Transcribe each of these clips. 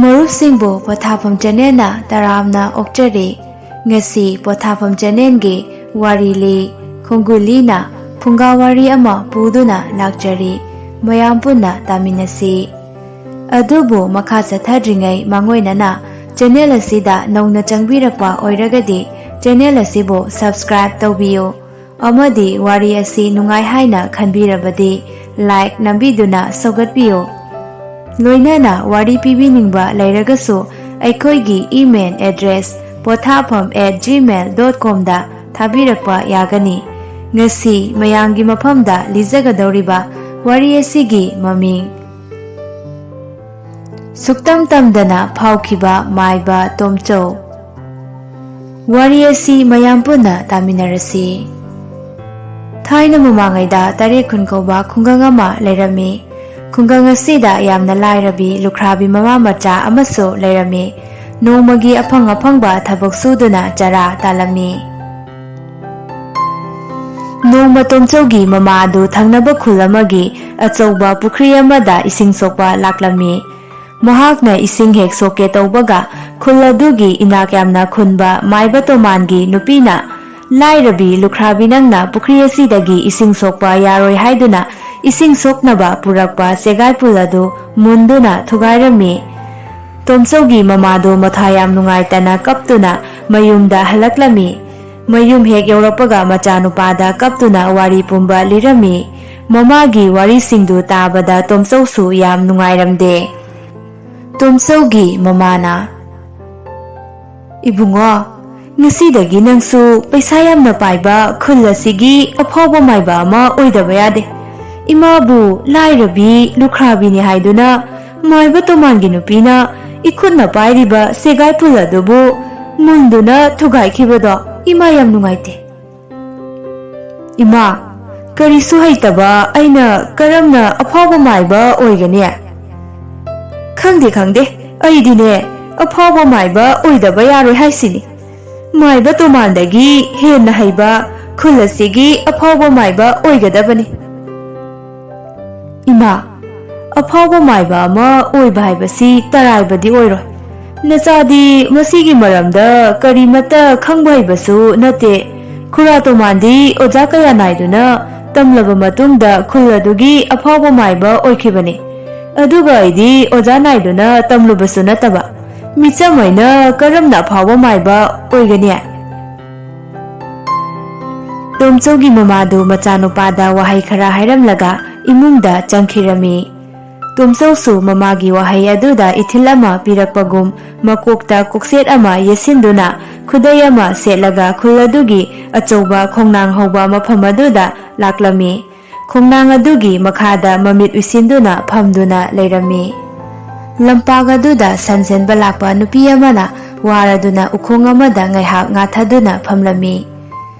ꯃꯔꯨꯞꯁꯤꯡꯕꯨ ꯄꯣꯊꯥꯐꯝ ꯆꯦꯅꯦꯜꯅ ꯇꯔꯥꯝꯅ ꯑꯣꯛꯆꯔꯤ꯫ ꯉꯁꯤ ꯄꯣꯊꯥꯐꯝ ꯆꯦꯅꯦꯜꯒꯤ ꯋꯥꯔꯤ ꯂꯤ ꯈꯣꯡꯒꯨꯜꯂꯤꯅ ꯐꯨꯡꯒꯥ ꯋꯥꯔꯤ ꯑꯃ ꯄꯨꯗꯨꯅ ꯂꯥꯛꯆꯔꯤ꯫ ꯃꯌꯥꯝ ꯄꯨꯟꯅ ꯇꯥꯃꯤꯟꯅꯁꯤ꯫ ꯑꯗꯨꯕꯨ ꯃꯈꯥ ꯆꯠꯊꯗ꯭ꯔꯤꯉꯩ ꯃꯥꯡꯑꯣꯏꯅꯅ ꯆꯦꯅꯦꯜ ꯑꯁꯤꯗ ꯅꯧꯅ ꯆꯪꯕꯤꯔꯛꯄ ꯑꯣꯏꯔꯒꯗꯤ ꯆꯦꯅꯦꯜ ꯑꯁꯤꯕꯨ ꯁꯕꯁꯀ꯭ꯔꯥꯏꯕ ꯇꯧꯕꯤꯌꯨ ꯑꯃꯗꯤ ꯋꯥꯔꯤ ꯑꯁꯤ ꯅꯨꯡꯉꯥꯏ ꯍꯥꯏꯅ ꯈꯟꯕꯤꯔꯕꯗꯤ ꯂꯥꯏꯛ ꯅꯝꯕꯤꯗꯨꯅ ꯁꯧꯒꯠꯄꯤꯌꯨ꯫ ꯂꯣꯏꯅꯅ ꯋꯥꯔꯤ ꯄꯤꯕꯤꯅꯤꯡꯕ ꯂꯩꯔꯒꯁꯨ ꯑꯩꯈꯣꯏꯒꯤ ꯏꯃꯦꯜ ꯑꯦꯗ꯭ꯔꯦꯁ pothafam@gmail.com ꯗ ꯊꯥꯕꯤꯔꯛꯄ ꯌꯥꯒꯅꯤ꯫ ꯉꯁꯤ ꯃꯌꯥꯝꯒꯤ ꯃꯐꯝꯗ ꯂꯤꯖꯒꯗꯧꯔꯤꯕ ꯋꯥꯔꯤ ꯑꯁꯤꯒꯤ ꯃꯃꯤꯡ ꯁꯨꯛꯇꯝ ꯇꯝꯗꯅ ꯐꯥꯎꯈꯤꯕ ꯃꯥꯏꯕ ꯇꯣꯝꯆꯧ꯫ ꯋꯥꯔꯤ ꯑꯁꯤ ꯃꯌꯥꯝ ꯄꯨꯟꯅ ꯇꯥꯃꯤꯟꯅꯔꯁꯤ꯫ ꯊꯥꯏꯅ ꯃꯃꯥꯡꯉꯩꯗ ꯇꯔꯦꯠꯈꯨꯟ ꯀꯧꯕ ꯈꯨꯡꯒꯪ ꯑꯃ ꯂꯩꯔꯝꯃꯤ꯫ ꯈꯨꯡꯒꯪ ꯑꯁꯤꯗ ꯌꯥꯝꯅ ꯂꯥꯏꯔꯕꯤ ꯂꯨꯈ꯭ꯔꯥꯕꯤ ꯃꯃꯥ ꯃꯆꯥ ꯑꯃꯁꯨ ꯂꯩꯔꯝꯃꯤ꯫ ꯅꯣꯡꯃꯒꯤ ꯑꯐꯪ ꯑꯐꯪꯕ ꯊꯕꯛ ꯁꯨꯗꯨꯅ ꯆꯔꯥ ꯇꯥꯜꯂꯝꯃꯤ꯫ ꯅꯣꯡꯃ ꯇꯣꯝꯆꯧꯒꯤ ꯃꯃꯥ ꯑꯗꯨ ꯊꯪꯅꯕ ꯈꯨꯜ ꯑꯃꯒꯤ ꯑꯆꯧꯕ ꯄꯨꯈ꯭ꯔꯤ ꯑꯃꯗ ꯏꯁꯤꯡ ꯁꯣꯛꯄ ꯂꯥꯛꯂꯝꯃꯤ꯫ ꯃꯍꯥꯛꯅ ꯏꯁꯤꯡ ꯍꯦꯛ ꯁꯣꯛꯀꯦ ꯇꯧꯕꯒ ꯈꯨꯜ ꯑꯗꯨꯒꯤ ꯏꯅꯥꯛ ꯌꯥꯝꯅ ꯈꯨꯟꯕ ꯃꯥꯏꯕ ꯇꯣꯃꯥꯟꯒꯤ ꯅꯨꯄꯤꯅ "ꯂꯥꯏꯔꯕꯤ ꯂꯨꯈ꯭ꯔꯥꯕꯤ, ꯅꯪꯅ ꯄꯨꯈ꯭ꯔꯤ ꯑꯁꯤꯗꯒꯤ ꯏꯁꯤꯡ ꯁꯣꯛꯄ ꯌꯥꯔꯣꯏ ꯍꯥꯏꯗꯨꯅ ꯏꯁꯤꯡ ꯁꯣꯛꯅꯕ ꯄꯨꯔꯛꯄ ꯆꯦꯒꯥꯏꯄꯨꯜ ꯑꯗꯨ ꯃꯨꯟꯗꯨꯅ ꯊꯨꯒꯥꯏꯔꯝꯃꯤ"꯫ ꯇꯣꯝꯆꯧꯒꯤ ꯃꯃꯥꯗꯨ ꯃꯊ꯭ꯋꯥꯏ ꯌꯥꯝ ꯅꯨꯡꯉꯥꯏꯇꯅ ꯀꯞꯇꯨꯅ ꯃꯌꯨꯝꯗ ꯍꯜꯂꯛꯂꯝꯃꯤ꯫ ꯃꯌꯨꯝ ꯍꯦꯛ ꯌꯧꯔꯛꯄꯒ ꯃꯆꯥꯅꯨꯄꯥꯗ ꯀꯞꯇꯨꯅ ꯋꯥꯔꯤ ꯄꯨꯝꯕ ꯂꯤꯔꯝꯃꯤ꯫ ꯃꯃꯥꯒꯤ ꯋꯥꯔꯤꯁꯤꯡꯗꯨ ꯇꯥꯕꯗ ꯇꯣꯝꯆꯧꯁꯨ ꯌꯥꯝ ꯅꯨꯡꯉꯥꯏꯔꯝꯗꯦ꯫ ꯇꯣꯝꯆꯧꯒꯤ ꯃꯃꯥꯅ "ꯏꯕꯨꯡꯉꯣ, ꯉꯁꯤꯗꯒꯤ ꯅꯪꯁꯨ ꯄꯩꯁꯥ ꯌꯥꯝꯅ ꯄꯥꯏꯕ ꯈꯨꯜ ꯑꯁꯤꯒꯤ ꯑꯐꯥꯎꯕ ꯃꯥꯏꯕ ꯑꯃ ꯑꯣꯏꯗꯕ ꯌꯥꯗꯦ꯫ ꯏꯃꯥꯕꯨ ꯂꯥꯏꯔꯕꯤ ꯂꯨꯈ꯭ꯔꯥꯕꯤꯅꯤ ꯍꯥꯏꯗꯨꯅ ꯃꯥꯏꯕ ꯇꯣꯃꯥꯟꯒꯤ ꯅꯨꯄꯤꯅ ꯏꯈꯨꯠꯅ ꯄꯥꯏꯔꯤꯕ ꯆꯦꯒꯥꯏꯄꯨꯜ ꯑꯗꯨꯕꯨ ꯃꯨꯟꯗꯨꯅ ꯊꯨꯒꯥꯏꯈꯤꯕꯗꯣ ꯏꯃꯥ ꯌꯥꯝ ꯅꯨꯡꯉꯥꯏꯇꯦ꯫ ꯏꯃꯥ, ꯀꯔꯤꯁꯨ ꯍꯩꯇꯕ ꯑꯩꯅ ꯀꯔꯝꯅ ꯑꯐꯥꯎꯕ ꯃꯥꯏꯕ ꯑꯣꯏꯒꯅꯤ? ꯈꯪꯗꯦ, ꯑꯩꯗꯤꯅꯦ ꯑꯐꯥꯎꯕ ꯃꯥꯏꯕ ꯑꯣꯏꯗꯕ ꯌꯥꯔꯣꯏ ꯍꯥꯏꯁꯤꯅꯤ꯫ ꯃꯥꯏꯕ ꯇꯣꯃꯥꯟꯗꯒꯤ ꯍꯦꯟꯅ ꯍꯩꯕ ꯈꯨꯜ ꯑꯁꯤꯒꯤ ꯑꯐꯥꯎꯕ ꯃꯥꯏꯕ ꯑꯣꯏꯒꯗꯕꯅꯤ꯫ ꯏꯃꯥ, ꯑꯐꯥꯎꯕ ꯃꯥꯏꯕ ꯑꯃ ꯑꯣꯏꯕ ꯍꯥꯏꯕꯁꯤ ꯇꯔꯥꯏꯕꯗꯤ ꯑꯣꯏꯔꯣꯏ꯫ ꯅꯆꯥꯗꯤ ꯃꯁꯤꯒꯤ ꯃꯔꯝꯗ ꯀꯔꯤꯃꯠꯇ ꯈꯪꯕ ꯍꯩꯕꯁꯨ ꯅꯠꯇꯦ꯫ ꯈꯨꯔꯥ ꯇꯣꯃꯥꯟꯗꯤ ꯑꯣꯖꯥ ꯀꯌꯥ ꯅꯥꯏꯗꯨꯅ ꯇꯝꯂꯕ ꯃꯇꯨꯡꯗ ꯈꯨꯜ ꯑꯗꯨꯒꯤ ꯑꯐꯥꯎꯕ ꯃꯥꯏꯕ ꯑꯣꯏꯈꯤꯕꯅꯤ꯫ ꯑꯗꯨꯒ ꯑꯩꯗꯤ ꯑꯣꯖꯥ ꯅꯥꯏꯗꯨꯅ ꯇꯝꯂꯨꯕꯁꯨ ꯅꯠꯇꯕ ꯃꯤꯆꯝ ꯑꯣꯏꯅ ꯀꯔꯝꯅ ꯑꯐꯥꯎꯕ ꯃꯥꯏꯕ ꯑꯣꯏꯒꯅꯤ?" ꯇꯣꯝꯆꯧꯒꯤ ꯃꯃꯥꯗꯨ ꯃꯆꯥꯅꯨꯄꯥꯗ ꯋꯥꯍꯩ ꯈꯔ ꯍꯥꯏꯔꯝꯂꯒ ꯏꯃꯨꯡꯗ ꯆꯪꯈꯤꯔꯝꯃꯤ꯫ ꯇꯣꯝꯆꯧꯁꯨ ꯃꯃꯥꯒꯤ ꯋꯥꯍꯩ ꯑꯗꯨꯗ ꯏꯊꯤꯜ ꯑꯃ ꯄꯤꯔꯛꯄꯒꯨꯝ ꯃꯀꯣꯛꯇ ꯀꯣꯛꯁꯦꯠ ꯑꯃ ꯌꯦꯠꯁꯤꯟꯗꯨꯅ ꯈꯨꯗꯩ ꯑꯃ ꯁꯦꯠꯂꯒ ꯈꯨꯜ ꯑꯗꯨꯒꯤ ꯑꯆꯧꯕ ꯈꯣꯡꯅꯥꯡ ꯍꯧꯕ ꯃꯐꯝ ꯑꯗꯨꯗ ꯂꯥꯛꯂꯝꯃꯤ꯫ ꯈꯣꯡꯅꯥꯡ ꯑꯗꯨꯒꯤ ꯃꯈꯥꯗ ꯃꯃꯤꯠ ꯎꯏꯁꯤꯟꯗꯨꯅ ꯐꯝꯗꯨꯅ ꯂꯩꯔꯝꯃꯤ꯫ ꯂꯝꯄꯥꯛ ꯑꯗꯨꯗ ꯁꯟ ꯆꯦꯟꯕ ꯂꯥꯛꯄ ꯅꯨꯄꯤ ꯑꯃꯅ ꯋꯥꯔꯗꯨꯅ ꯎꯈꯣꯡ ꯑꯃꯗ ꯉꯥꯏꯍꯥꯛ ꯉꯥꯊꯗꯨꯅ ꯐꯝꯂꯝꯃꯤ꯫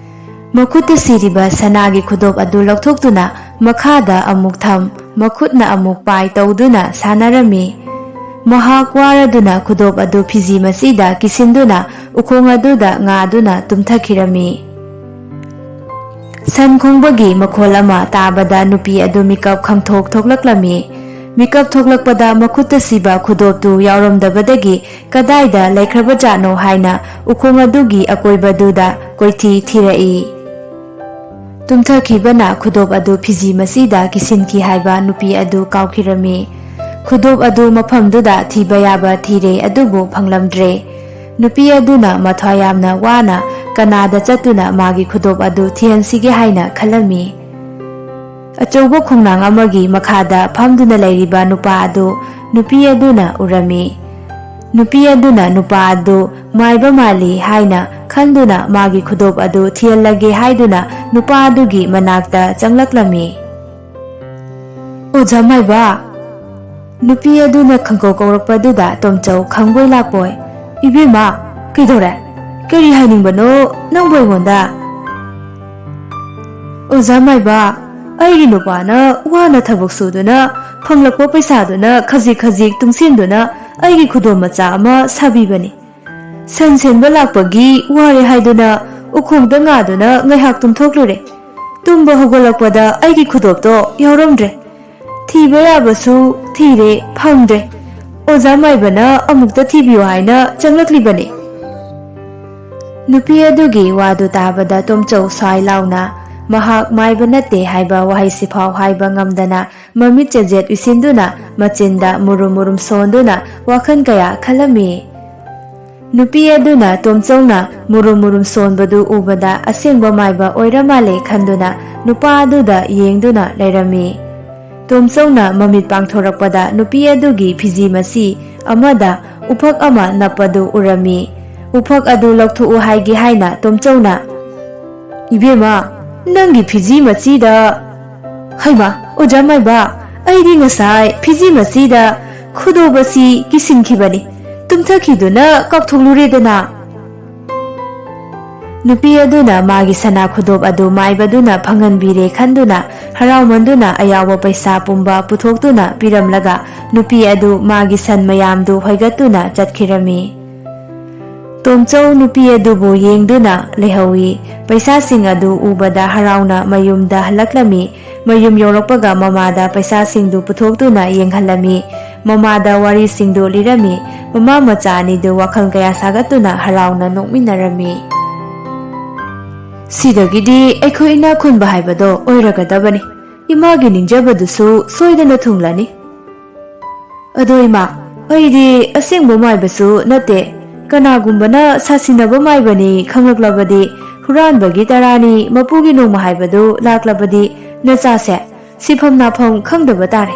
ꯃꯈꯨꯠꯇ ꯁꯤꯔꯤꯕ ꯁꯅꯥꯒꯤ ꯈꯨꯗꯣꯞ ꯑꯗꯨ ꯂꯧꯊꯣꯛꯇꯨꯅ ꯃꯈꯥꯗ ꯑꯃꯨꯛ ꯊꯝ, ꯃꯈꯨꯠꯅ ꯑꯃꯨꯛ ꯄꯥꯏ ꯇꯧꯗꯨꯅ ꯁꯥꯟꯅꯔꯝꯃꯤ꯫ ꯃꯍꯥꯛ ꯋꯥꯔꯗꯨꯅ ꯈꯨꯗꯣꯞ ꯑꯗꯨ ꯐꯤꯖꯤ ꯃꯆꯤꯗ ꯀꯤꯁꯤꯟꯗꯨꯅ ꯎꯈꯣꯡ ꯑꯗꯨꯗ ꯉꯥꯗꯨꯅ ꯇꯨꯝꯊꯈꯤꯔꯝꯃꯤ꯫ ꯁꯟ ꯈꯣꯡꯕꯒꯤ ꯃꯈꯣꯜ ꯑꯃ ꯇꯥꯕꯗ ꯅꯨꯄꯤ ꯑꯗꯨ ꯃꯤꯀꯞ ꯈꯪꯊꯣꯛ ꯊꯣꯛꯂꯛꯂꯝꯃꯤ꯫ ꯃꯤꯀꯞ ꯊꯣꯛꯂꯛꯄꯗ ꯃꯈꯨꯠꯇ ꯁꯤꯕ ꯈꯨꯗꯣꯞꯇꯨ ꯌꯥꯎꯔꯝꯗꯕꯗꯒꯤ ꯀꯗꯥꯏꯗ ꯂꯩꯈ꯭ꯔꯕꯖꯥꯠꯅꯣ ꯍꯥꯏꯅ ꯎꯈꯣꯡ ꯑꯗꯨꯒꯤ ꯑꯀꯣꯏꯕꯗꯨꯗ ꯀꯣꯏꯊꯤ ꯊꯤꯔꯛꯏ꯫ ꯇꯨꯝꯊꯈꯤꯕꯅ ꯈꯨꯗꯣꯞ ꯑꯗꯨ ꯐꯤꯖꯤ ꯃꯆꯤꯗ ꯀꯤꯁꯤꯟꯈꯤ ꯍꯥꯏꯕ ꯅꯨꯄꯤ ꯑꯗꯨ ꯀꯥꯎꯈꯤꯔꯝꯃꯤ꯫ ꯈꯨꯗꯣꯞ ꯑꯗꯨ ꯃꯐꯝꯗꯨꯗ ꯊꯤꯕ ꯌꯥꯕ ꯊꯤꯔꯦ, ꯑꯗꯨꯕꯨ ꯐꯪꯂꯝꯗ꯭ꯔꯦ꯫ ꯅꯨꯄꯤ ꯑꯗꯨꯅ ꯃꯊ꯭ꯋꯥꯏ ꯌꯥꯝꯅ ꯋꯥꯅ ꯀꯅꯥꯗ ꯆꯠꯇꯨꯅ ꯃꯥꯒꯤ ꯈꯨꯗꯣꯞ ꯑꯗꯨ ꯊꯤꯍꯟꯁꯤꯒꯦ ꯍꯥꯏꯅ ꯈꯜꯂꯝꯃꯤ꯫ ꯑꯆꯧꯕ ꯈꯣꯡꯅꯥꯡ ꯑꯃꯒꯤ ꯃꯈꯥꯗ ꯐꯝꯗꯨꯅ ꯂꯩꯔꯤꯕ ꯅꯨꯄꯥ ꯑꯗꯨ ꯅꯨꯄꯤ ꯑꯗꯨꯅ ꯎꯔꯝꯃꯤ꯫ ꯅꯨꯄꯤ ꯑꯗꯨꯅ ꯅꯨꯄꯥ ꯑꯗꯨ ꯃꯥꯏꯕ ꯃꯥꯜꯂꯤ ꯍꯥꯏꯅ ꯈꯟꯗꯨꯅ ꯃꯥꯒꯤ ꯈꯨꯗꯣꯞ ꯑꯗꯨ ꯊꯤꯍꯜꯂꯒꯦ ꯍꯥꯏꯗꯨꯅ ꯅꯨꯄꯥ ꯑꯗꯨꯒꯤ ꯃꯅꯥꯛꯇ ꯆꯪꯂꯛꯂꯝꯃꯤ꯫ "ꯑꯣꯖꯥ ꯃꯥꯏꯕ", ꯅꯨꯄꯤ ꯑꯗꯨꯅ ꯈꯪꯀꯧ ꯀꯧꯔꯛꯄꯗꯨꯗ ꯇꯣꯝꯆꯧ ꯈꯪꯕꯣꯏ ꯂꯥꯛꯄꯣꯏ "ꯏꯕꯦꯝꯃ, ꯀꯩꯗꯧꯔꯦ? ꯀꯔꯤ ꯍꯥꯏꯅꯤꯡꯕꯅꯣ ꯅꯪꯕꯨ ꯑꯩꯉꯣꯟꯗ?" "ꯑꯣꯖꯥ ꯃꯥꯏꯕ, ꯑꯩꯒꯤ ꯅꯨꯄꯥꯅ ꯋꯥꯅ ꯊꯕꯛ ꯁꯨꯗꯨꯅ ꯐꯪꯂꯛꯄ ꯄꯩꯁꯥꯗꯨꯅ ꯈꯖꯤꯛ ꯈꯖꯤꯛ ꯇꯨꯡꯁꯤꯟꯗꯨꯅ ꯑꯩꯒꯤ ꯈꯨꯗꯣꯞ ꯃꯆꯥ ꯑꯃ ꯁꯥꯕꯤꯕꯅꯤ꯫ ꯁꯟ ꯁꯦꯟꯕ ꯂꯥꯛꯄꯒꯤ ꯋꯥꯔꯦ ꯍꯥꯏꯗꯨꯅ ꯎꯈꯣꯡꯗ ꯉꯥꯗꯨꯅ ꯉꯥꯏꯍꯥꯛ ꯇꯨꯝꯊꯣꯛꯂꯨꯔꯦ꯫ ꯇꯨꯝꯕ ꯍꯧꯒꯠꯂꯛꯄꯗ ꯑꯩꯒꯤ ꯈꯨꯗꯣꯞꯇꯣ ꯌꯥꯎꯔꯝꯗ꯭ꯔꯦ꯫ ꯊꯤꯕ ꯌꯥꯕꯁꯨ ꯊꯤꯔꯦ, ꯐꯪꯗ꯭ꯔꯦ꯫ ꯑꯣꯖꯥ ꯃꯥꯏꯕꯅ ꯑꯃꯨꯛꯇ ꯊꯤꯕꯤꯌꯨ ꯍꯥꯏꯅ ꯆꯪꯂꯛꯂꯤꯕꯅꯤ꯫ ꯅꯨꯄꯤ ꯑꯗꯨꯒꯤ ꯋꯥꯗꯨ ꯇꯥꯕꯗ ꯇꯣꯝꯆꯧ ꯁ꯭ꯋꯥꯏ ꯂꯥꯎꯅ ꯃꯍꯥꯛ ꯃꯥꯏꯕ ꯅꯠꯇꯦ ꯍꯥꯏꯕ ꯋꯥꯍꯩꯁꯤꯐꯥꯎ ꯍꯥꯏꯕ ꯉꯝꯗꯅ ꯃꯃꯤꯠ ꯆꯦꯖꯦꯠ ꯎꯏꯁꯤꯟꯗꯨꯅ ꯃꯆꯤꯟꯗ ꯃꯨꯔꯨꯝ ꯃꯨꯔꯨꯝ ꯁꯣꯟꯗꯨꯅ ꯋꯥꯈꯜ ꯀꯌꯥ ꯈꯜꯂꯝꯃꯤ꯫ ꯅꯨꯄꯤ ꯑꯗꯨꯅ ꯇꯣꯝꯆꯧꯅ ꯃꯨꯔꯨꯝ ꯃꯨꯔꯨꯝ ꯁꯣꯟꯕꯗꯨ ꯎꯕꯗ ꯑꯁꯦꯡꯕ ꯃꯥꯏꯕ ꯑꯣꯏꯔ ꯃꯥꯜꯂꯦ ꯈꯟꯗꯨꯅ ꯅꯨꯄꯥ ꯑꯗꯨꯗ ꯌꯦꯡꯗꯨꯅ ꯂꯩꯔꯝꯃꯤ꯫ ꯇꯣꯝꯆꯧꯅ ꯃꯃꯤꯠ ꯄꯥꯡꯊꯣꯔꯛꯄꯗ ꯅꯨꯄꯤ ꯑꯗꯨꯒꯤ ꯐꯤꯖꯤ ꯃꯆꯤ ꯑꯃꯗ ꯎꯐꯛ ꯑꯃ ꯅꯞꯄꯗꯨ ꯎꯔꯝꯃꯤ꯫ ꯎꯐꯛ ꯑꯗꯨ ꯂꯧꯊꯣꯛꯎ ꯍꯥꯏꯒꯦ ꯍꯥꯏꯅ ꯇꯣꯝꯆꯧꯅ "ꯏꯕꯦꯝꯃ, ꯅꯪꯒꯤ ꯐꯤꯖꯤ ꯃꯆꯤꯗ..." "ꯍꯩꯃꯥ, ꯑꯣꯖꯥ ꯃꯥꯏꯕ, ꯑꯩꯗꯤ ꯉꯁꯥꯏ ꯐꯤꯖꯤ ꯃꯆꯤꯗ ꯈꯨꯗꯣꯞ ꯑꯁꯤ ꯀꯤꯁꯤꯟꯈꯤꯕꯅꯤ, ꯇꯨꯝꯊꯈꯤꯗꯨꯅ ꯀꯥꯎꯊꯣꯛꯂꯨꯔꯦꯗꯅ"꯫ ꯅꯨꯄꯤ ꯑꯗꯨꯅ ꯃꯥꯒꯤ ꯁꯅꯥ ꯈꯨꯗꯣꯞ ꯑꯗꯨ ꯃꯥꯏꯕꯗꯨꯅ ꯐꯪꯍꯟꯕꯤꯔꯦ ꯈꯟꯗꯨꯅ ꯍꯔꯥꯎꯃꯟꯗꯨꯅ ꯑꯌꯥꯎꯕ ꯄꯩꯁꯥ ꯄꯨꯝꯕ ꯄꯨꯊꯣꯛꯇꯨꯅ ꯄꯤꯔꯝꯂꯒ ꯅꯨꯄꯤ ꯑꯗꯨ ꯃꯥꯒꯤ ꯁꯟ ꯃꯌꯥꯝꯗꯨ ꯍꯣꯏꯒꯠꯇꯨꯅ ꯆꯠꯈꯤꯔꯝꯃꯤ꯫ ꯇꯣꯝꯆꯧ ꯅꯨꯄꯤ ꯑꯗꯨꯕꯨ ꯌꯦꯡꯗꯨꯅ ꯂꯩꯍꯧꯏ꯫ ꯄꯩꯁꯥꯁꯤꯡ ꯑꯗꯨ ꯎꯕꯗ ꯍꯔꯥꯎꯅ ꯃꯌꯨꯝꯗ ꯍꯜꯂꯛꯂꯝꯃꯤ꯫ ꯃꯌꯨꯝ ꯌꯧꯔꯛꯄꯒ ꯃꯃꯥꯗ ꯄꯩꯁꯥꯁꯤꯡꯗꯨ ꯄꯨꯊꯣꯛꯇꯨꯅ ꯌꯦꯡꯍꯜꯂꯝꯃꯤ꯫ ꯃꯃꯥꯗ ꯋꯥꯔꯤꯁꯤꯡꯗꯨ ꯂꯤꯔꯝꯃꯤ꯫ ꯃꯃꯥ ꯃꯆꯥ ꯑꯅꯤꯗꯨ ꯋꯥꯈꯜ ꯀꯌꯥ ꯁꯥꯒꯠꯇꯨꯅ ꯍꯔꯥꯎꯅ ꯅꯣꯛꯃꯤꯟꯅꯔꯝꯃꯤ꯫ "ꯁꯤꯗꯒꯤꯗꯤ ꯑꯩꯈꯣꯏ ꯏꯅꯥꯛ ꯈꯨꯟꯕ ꯍꯥꯏꯕꯗꯣ ꯑꯣꯏꯔꯒꯗꯕꯅꯤ꯫ ꯏꯃꯥꯒꯤ ꯅꯤꯡꯖꯕꯗꯨꯁꯨ ꯁꯣꯏꯗꯅ ꯊꯨꯡꯂꯅꯤ꯫ ꯑꯗꯣ ꯏꯃꯥ, ꯑꯩꯗꯤ ꯑꯁꯦꯡꯕ ꯃꯥꯏꯕꯁꯨ ꯅꯠꯇꯦ, ꯀꯅꯥꯒꯨꯝꯕꯅ ꯁꯥꯁꯤꯟꯅꯕ ꯃꯥꯏꯕꯅꯤ ꯈꯪꯂꯛꯂꯕꯗꯤ, ꯍꯨꯔꯥꯟꯕꯒꯤ ꯇꯔꯥꯅꯤ ꯃꯄꯨꯒꯤ ꯅꯣꯡꯃ ꯍꯥꯏꯕꯗꯨ ꯂꯥꯛꯂꯕꯗꯤ ꯅꯆꯥꯁꯦ ꯁꯤꯐꯝ ꯅꯥꯐꯝ ꯈꯪꯗꯕ ꯇꯥꯔꯦ"꯫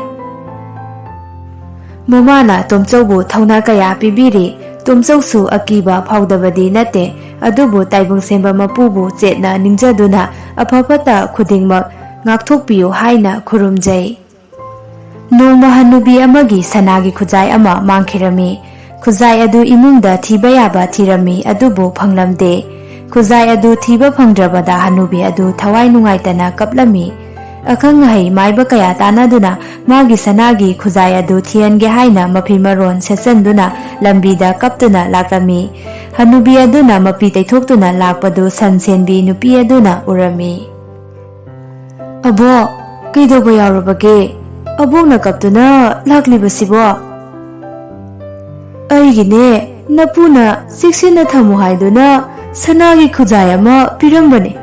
ꯃꯃꯥꯅ ꯇꯣꯝꯆꯧꯕꯨ ꯊꯧꯅꯥ ꯀꯌꯥ ꯄꯤꯕꯤꯔꯤ꯫ ꯇꯣꯝꯆꯧꯁꯨ ꯑꯀꯤꯕ ꯐꯥꯎꯗꯕꯗꯤ ꯅꯠꯇꯦ, ꯑꯗꯨꯕꯨ ꯇꯥꯏꯕꯪꯁꯦꯝꯕ ꯃꯄꯨꯕꯨ ꯆꯦꯠꯅ ꯅꯤꯡꯖꯗꯨꯅ ꯑꯐ ꯐꯠꯇ ꯈꯨꯗꯤꯡꯃꯛ ꯉꯥꯛꯊꯣꯛꯄꯤꯌꯨ ꯍꯥꯏꯅ ꯈꯨꯔꯨꯝꯖꯩ꯫ ꯅꯣꯡꯃ ꯍꯟꯅꯨꯕꯤ ꯑꯃꯒꯤ ꯁꯅꯥꯒꯤ ꯈꯨꯖꯥꯏ ꯑꯃ ꯃꯥꯡꯈꯤꯔꯝꯃꯤ꯫ ꯈꯨꯖꯥꯏ ꯑꯗꯨ ꯏꯃꯨꯡꯗ ꯊꯤꯕ ꯌꯥꯕ ꯊꯤꯔꯝꯃꯤ, ꯑꯗꯨꯕꯨ ꯐꯪꯂꯝꯗꯦ꯫ ꯈꯨꯖꯥꯏ ꯑꯗꯨ ꯊꯤꯕ ꯐꯪꯗ꯭ꯔꯕꯗ ꯍꯟꯅꯨꯕꯤ ꯑꯗꯨ ꯊꯋꯥꯏ ꯅꯨꯡꯉꯥꯏꯇꯅ ꯀꯞꯂꯝꯃꯤ꯫ ꯑꯈꯪ ꯑꯍꯩ ꯃꯥꯏꯕ ꯀꯌꯥ ꯇꯥꯟꯅꯗꯨꯅ ꯃꯥꯒꯤ ꯁꯅꯥꯒꯤ ꯈꯨꯖꯥꯏ ꯑꯗꯨ ꯊꯤꯍꯟꯒꯦ ꯍꯥꯏꯅ ꯃꯐꯤ ꯃꯔꯣꯟ ꯁꯦꯠꯆꯟꯗꯨꯅ ꯂꯝꯕꯤꯗ ꯀꯞꯇꯨꯅ ꯂꯥꯛꯂꯝꯃꯤ꯫ ꯍꯟꯅꯨꯕꯤ ꯑꯗꯨꯅ ꯃꯄꯤ ꯇꯩꯊꯣꯛꯇꯨꯅ ꯂꯥꯛꯄꯗꯨ ꯁꯟ ꯁꯦꯟꯕꯤ ꯅꯨꯄꯤ ꯑꯗꯨꯅ ꯎꯔꯝꯃꯤ꯫ "ꯑꯕꯣꯛ, ꯀꯩꯗꯧꯕ ꯌꯥꯎꯔꯕꯒꯦ? ꯑꯕꯣꯛꯅ ꯀꯞꯇꯨꯅ ꯂꯥꯛꯂꯤꯕꯁꯤꯕꯣ"? "ꯑꯩꯒꯤꯅꯦ, ꯅꯄꯨꯅ ꯆꯦꯛꯁꯤꯟꯅ ꯊꯝꯃꯨ ꯍꯥꯏꯗꯨꯅ ꯁꯅꯥꯒꯤ ꯈꯨꯖꯥꯏ ꯑꯃ ꯄꯤꯔꯝꯕꯅꯤ꯫